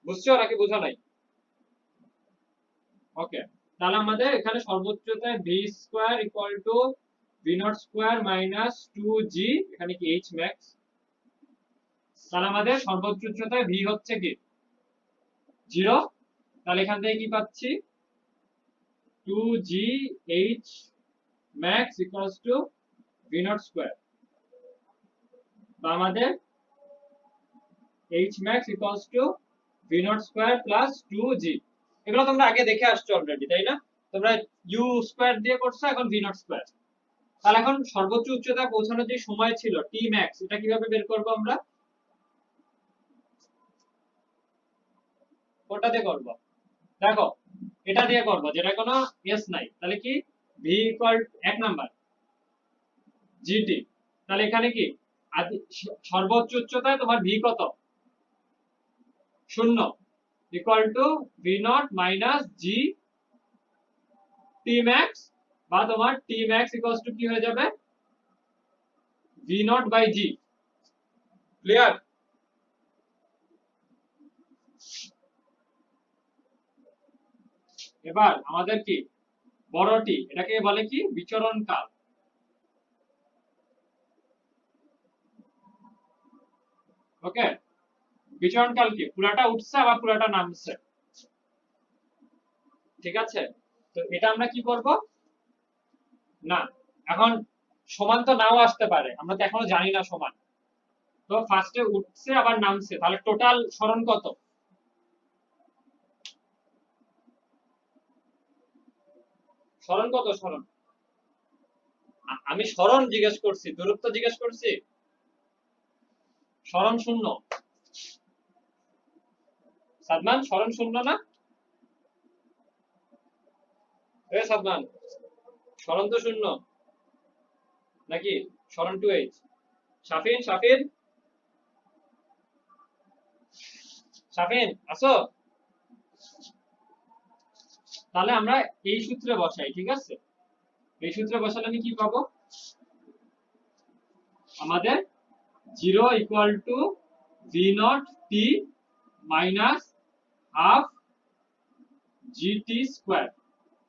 বুঝছো নাকি বুঝা নাই? ওকে, তাহলে আমাদের এখানে সর্বোচ্চতায় v square equal to v naught square minus 2g, এখানে কি h max। তাহলে আমাদের সর্বোচ্চ উচ্চতায় v হচ্ছে কি 0। তাহলে এখান থেকে কি পাচ্ছি? 2g h max equals to v naught square, বা আমাদের h max equals to v naught square plus 2g। এগুলো তোমরা আগে দেখে আসছো অলরেডি, তাই না? তোমরা ইউ স্কয়ার দিয়ে করছো, এখন ভি নট স্কয়ার। তাহলে এখন সর্বোচ্চ উচ্চতা পৌঁছানোর যে সময় ছিল টি ম্যাক্স, এটা কিভাবে বের করব আমরা? কোনটা দিয়ে করব? দেখো এটা দিয়ে করব, যেটা কোনো এস নাই। তাহলে কি ভি ইকুয়াল 1 নাম্বার জিটি। তাহলে এখানে কি সর্বোচ্চ উচ্চতায় তোমার ভি কত? 0 equal to v not minus g t max, বা তোমার টি ম্যাক্স ইকুয়ালস টু কি হয়ে যাবে? V naught by g. Clear? এবার আমাদের কি বড় টি, এটাকে বলে কি বিচরণ কাল। ওকে, বিচরণ কাল কি পুরাটা উঠছে আবার পুরাটা নামছে, ঠিক আছে? তো এটা আমরা কি করব না, এখন সমান তো নাও আসতে পারে, আমরা তো এখনো জানি না সমান। তো ফার্স্টে উঠছে আবার নামছে, তাহলে টোটাল সরণ কত? সরণ কত? সরণ আমি সরণ জিজ্ঞেস করছি, দূরত্ব জিজ্ঞেস করছি। সরণ 0। সাদমান সরণ 0 না? এ সাদমান সরণ তো 0 নাকি? সরণ 2h। শাফিন শাফিন শাফিন আসো। তাহলে আমরা এই সূত্রে বসাই, ঠিক আছে? এই সূত্রে বসালে আমি কি পাবো? আমাদের 0 equal to v not T minus half GT square.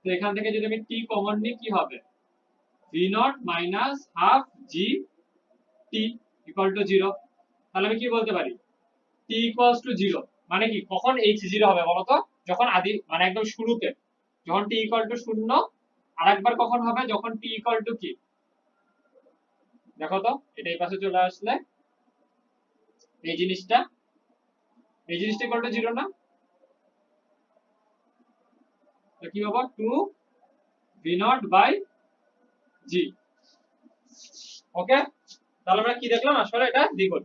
তো এখান থেকে যদি আমি টি কমন নিই কি হবে? V naught minus half G টি ইকুয়াল টু 0। তাহলে আমি কি বলতে পারি? টি ইকুয়ালস টু 0 মানে কি কখন h 0 হবে বলো তো? যখন আদি মানে একদম শুরুতে, যখন টি ইকুয়াল টু 0। আরেকবার কখন হবে? যখন টি ইকুয়াল টু কি, দেখো তো এটা এই পাশে চলে আসলে এই জিনিসটা ইকুয়াল টু 0 না? তো কি হবে? 2 ভি নট বাই জি। ওকে, তাহলে আমরা কি দেখলাম? আসলে এটা দ্বিগুণ।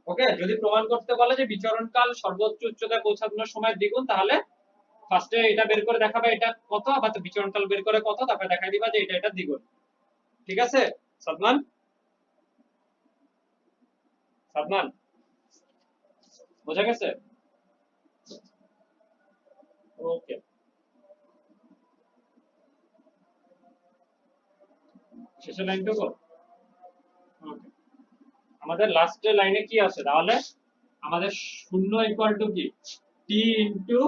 ওকে, যদি প্রমাণ করতে বলে যে বিচরণকাল সর্বোচ্চ উচ্চতায় পৌঁছানোর সময় দ্বিগুণ, তাহলে ফার্স্টে এটা বের করে দেখাবে এটা কত, আবার বিচরণকাল বের করে কত, তারপরে দেখাই দিবা যে এটা দ্বিগুণ। ঠিক আছে সাদমান? সাদমান বোঝা গেছে? ওকে, শেষের লাইনটুকু। ওকে, আমাদের লাস্টের লাইনে কি আছে তাহলে? আমাদের 0 ইকুয়াল টু কি T into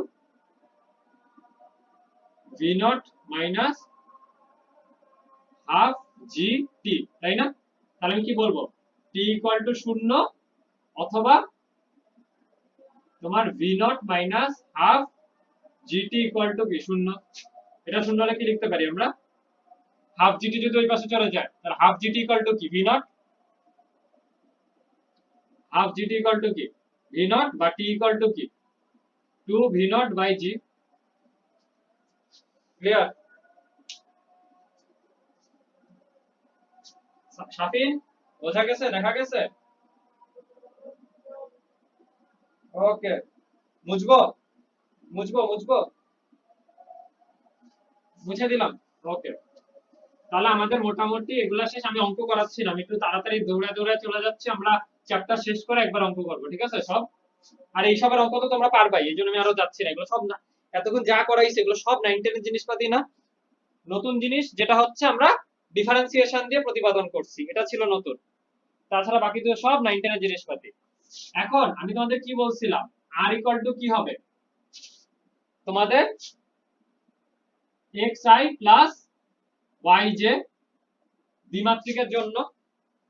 V not minus half G T, তাই না? তাহলে আমি কি বলবো? টি ইকুয়াল টু 0 অথবা তোমার V naught minus half gt equal to কি 0। এটা 0 হলে কি লিখতে পারি আমরা? হাফ জিটি যদি ওই পাশে চলে যায়, তাহলে হাফ জিটি ইকুয়াল টু কি v naught. Half gt equal to কি ভি নট, বা টি ইকুয়াল টু কি 2 v naught by g. Clear? Shafin বোঝা গেছে? দেখা গেছে? ওকে, মুছবো মুছবো মুছবো মুছে দিলাম। ওকে, তাহলে আমাদের মোটামুটি এগুলা শেষ। আমি অঙ্ক করাচ্ছিলাম, একটু তাড়াতাড়ি দৌড়ে দৌড়ে চলে যাচ্ছে, আমরা চ্যাপ্টার শেষ করে একবার অঙ্ক করবো, ঠিক আছে সব? আর এইসবের অঙ্ক তো তোমরা পারবাই, এই জন্য আমি আরো যাচ্ছি না। এগুলো সব না, এতক্ষণ যা করাইছে এগুলো সব 9 10 এর জিনিসপাতি না। নতুন জিনিস যেটা হচ্ছে আমরা ডিফারেন্সিয়েশন দিয়ে প্রতিপাদন করছি, এটা ছিল নতুন। তাছাড়া বাকি তো সব 9 10 এর জিনিসপাতি। এখন আমি তোমাদের কি বলছিলাম, আর ইকুয়াল টু কি হবে তোমাদের? xi প্লাস yj দ্বিমাত্রিকের জন্য।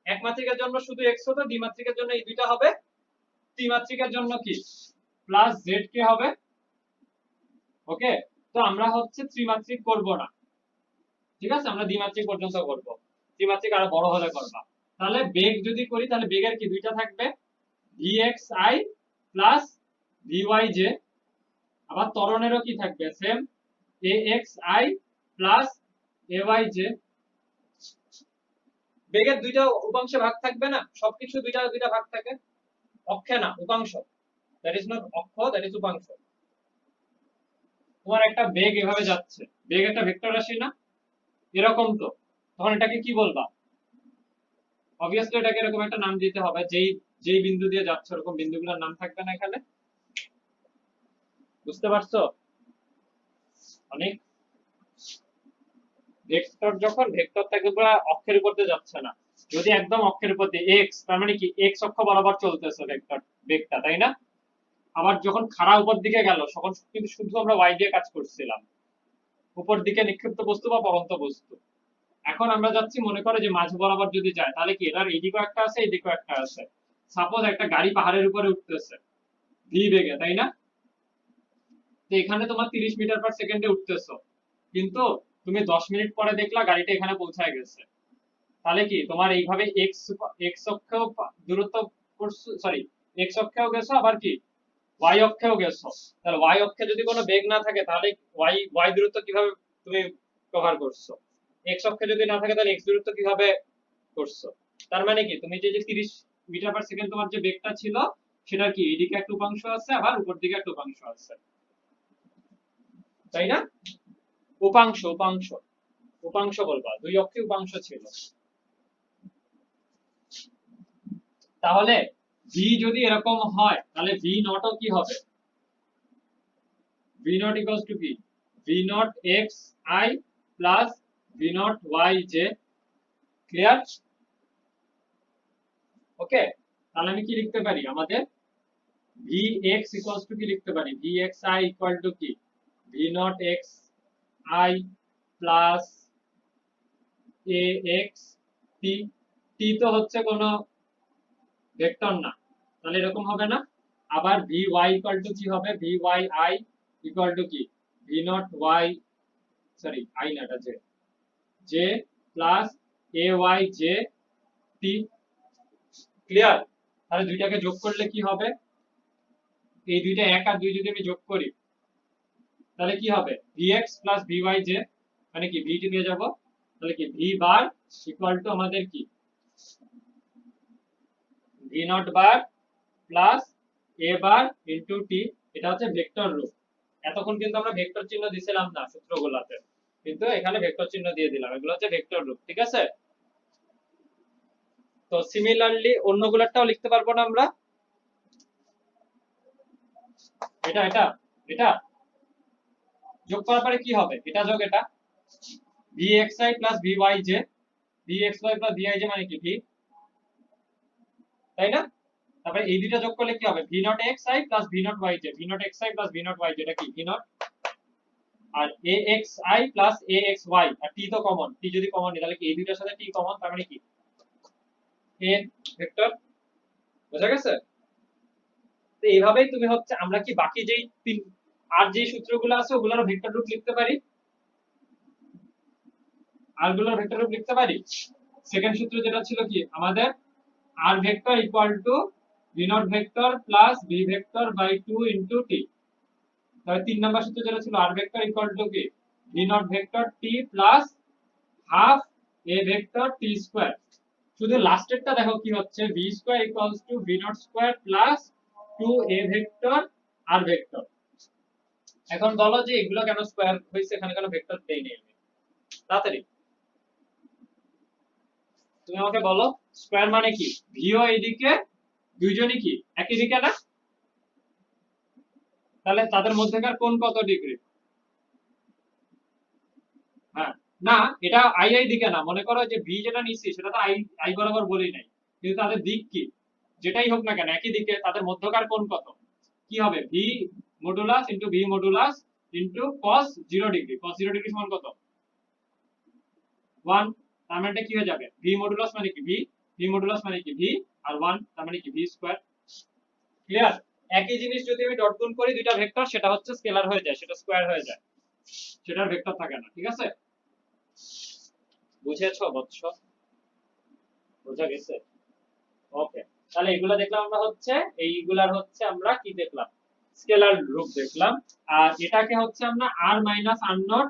একমাত্রিকের জন্য শুধু x হতো, দ্বিমাত্রিকের জন্য এই দুইটা হবে, ত্রিমাত্রিকের জন্য কি প্লাস zk হবে। ওকে, তো আমরা হচ্ছে ত্রিমাত্রিক করব না, ঠিক আছে? আমরা দ্বিমাত্রিক পর্যন্ত করব, ত্রিমাত্রিক আরো বড় হলে করবা। তাহলে বেগ যদি করি, তাহলে বেগের কি দুইটা থাকবে, vxi প্লাস vyj। আবার ত্বরণেরও কি থাকবে? Same axi plus ayj। বেগের দুইটা উপাংশে ভাগ থাকবে না, সবকিছু দুইটা দুইটা ভাগ থাকে, অক্ষে না উপাংশ, দ্যাট ইজ নট অক্ষ, দ্যাট ইজ উপাংশ। তোমার একটা বেগ এভাবে যাচ্ছে, বেগ একটা ভেক্টর রাশি না, এরকম তো, তখন এটাকে কি বলবা? অবভিয়াসলি এটাকে এরকম একটা নাম দিতে হবে, যেই যেই বিন্দু দিয়ে যাচ্ছে এরকম বিন্দুগুলোর নাম থাকবে না এখানে, বুঝতে পারছো? অনেক ভেক্টর যখন ভেক্টর থাকে পুরো অক্ষের উপর দিয়ে যাচ্ছে না, যদি একদম অক্ষের উপর দিয়ে x, তার মানে কি x অক্ষ বরাবর চলতেছে ভেক্টর বেগটা, তাই না? আবার যখন খাড়া উপর দিকে গেল তখন কিন্তু শুধু আমরা y দিয়ে কাজ করছিলাম, উপর দিকে নিক্ষিপ্ত বস্তু বা পড়ন্ত বস্তু। এখন আমরা যাচ্ছি, মনে করে যে মাঝ বরাবর যদি যায় তাহলে কি এটার এইদিকেও একটা আছে এইদিকেও একটা আছে। সাপোজ একটা গাড়ি পাহাড়ের উপরে উঠতেছে v বেগে, তাই না? তো এখানে তোমার 30 মিটার পার সেকেন্ডে উঠতেছো, কিন্তু তুমি 10 মিনিট পরে দেখলা গাড়িটা এখানে পৌঁছায় গেছে, তাহলে কি তোমার এইভাবে x অক্ষেও দূরত্ব করছো, সরি x অক্ষেও গেছো, আবার কি y অক্ষেও গেছো। তাহলে y অক্ষে যদি কোনো বেগ না থাকে তাহলে y দূরত্ব কিভাবে তুমি কভার করছো? x অক্ষে যদি না থাকে তাহলে x দূরত্ব কিভাবে করছো? তার মানে কি তুমি যে 30 মিটার পার সেকেন্ড তোমার যে বেগটা ছিল সেটা কি এইদিকে একটা উপাংশ আছে আবার উপর দিকে একটা উপাংশ আছে, তাই না? উপাংশ উপাংশ উপাংশ বলবা, দুই অক্ষে উপাংশ ছিল। তাহলে v যদি এরকম হয় তাহলে v নট ও কি হবে? v নট ইকুয়ালস টু কি? v not xi plus v not yj। Clear? Okay, তাহলে আমি কি লিখতে পারি? আমাদের vx ইকুয়ালস টু কি লিখতে পারি? vxi ইকুয়াল টু কি? v not xi plus ax t। t তো হচ্ছে কোনো ভেক্টর না, তাহলে এরকম হবে না। আবার vy ইকুয়াল টু কি হবে? vyi ইকুয়াল টু কি? v not y, sorry i না, এটা j plus ayj t। Clear? তাহলে দুইটাকে যোগ করলে কি হবে? এই দুইটা 1 আর 2 যদি আমি যোগ করি তাহলে কি হবে? vx প্লাস vyj, মানে কি v টি নিয়ে যাব, তাহলে কি v বার ইকুয়াল টু আমাদের কি v not bar plus a bar into t। এটা হচ্ছে ভেক্টর রূপ। এতক্ষণ কিন্তু আমরা ভেক্টর চিহ্ন দিছিলাম না সূত্রগুলোতে, কিন্তু এখানে ভেক্টর চিহ্ন দিয়ে দিলাম, এগুলো হচ্ছে ভেক্টর রূপ, ঠিক আছে? তো সিমিলারলি অন্যগুলোরটাও লিখতে পারবো না আমরা? এটা এটা এটা যোগ করার পরে কি হবে? এটা যোগ এটা vxi plus vyj, vxy plus vyj মানে কি v, তাই না? তারপরে এই দুটো যোগ করলে কি হবে? v not xi plus v not yj, v not xi plus v not yj, এটা কি v নট, আর axi প্লাস axy, আর t তো কমন, t যদি কমন নিই তাহলে কি এই দুটোর সাথে t কমন, তার মানে কি a ভেক্টর। বুঝা গেছে? তো এইভাবেই তুমি হচ্ছে আমরা কি বাকি যেই তিন আর যে সূত্রগুলো আছে ওগুলোর ভেক্টর রূপ লিখতে পারি, আর গুলোর ভেক্টর রূপ লিখতে পারি। সেকেন্ড সূত্র যেটা ছিল কি আমাদের r vector equal to v naught vector plus v vector by 2 into t। তাহলে 3 নাম্বার সূত্র যেটা ছিল r ভেক্টর ইকুয়াল টু কি v naught vector t plus half a vector t square. শুধু লাস্টেরটা দেখো কি হচ্ছে, v square equals to v naught square plus 2a vector r vector. এখন বলো যে এগুলো কেন স্কয়ার হইছে, এখানে কেন ভেক্টর দেই নেই? তাড়াতাড়ি তুমি আমাকে বলো, স্কয়ার মানে কি? ভিও এইদিকে, দুইজনই কি একই দিকে না? তাহলে তাদের মধ্যেকার কোণ কত ডিগ্রি? হ্যাঁ, না এটা আই আই দিকে না, মনে করো যে ভি যেটা নিচ্ছি সেটা তো আই আই বরাবর বলি নাই, কিন্তু তাদের দিক কি যেটাই হোক না কেন একই দিকে, তাদের মধ্যকার কোণ কত? কি হবে? V modulus into V modulus into cos 0 degree. cos 0 degree সমান কত? 1। তার মানে কি হয়ে যাবে? ভি মডুলাস মানে কি ভি, ভি মডুলাস মানে কি ভি, আর 1 তার মানে কি ভি স্কয়ার। ক্লিয়ার? একই জিনিস যদি আমি ডট গুণ করি দুইটা ভেক্টর, সেটা হচ্ছে স্কেলার হয়ে যায়, সেটা স্কয়ার হয়ে যায়, সেটার ভেক্টর থাকে না, ঠিক আছে? বুঝেছো বৎস? বোঝা গেছে? ওকে, তাহলে এগুলা দেখলাম আমরা হচ্ছে, এইগুলার হচ্ছে আমরা কি দেখলাম? স্কেলার রূপ দেখলাম। আর এটাকে হচ্ছে আমরা r মাইনাস r নট,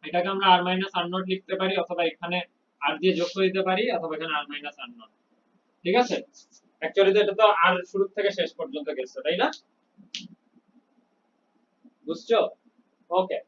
এটাকে আমরা r মাইনাস r নট লিখতে পারি, অথবা এখানে r দিয়ে যোগ করে দিতে পারি, অথবা এখানে r মাইনাস r নট। ঠিক আছে, অ্যাকচুয়ালি তো এটা তো r শুরু থেকে শেষ পর্যন্ত গেছে, তাই না? বুঝছো? ওকে।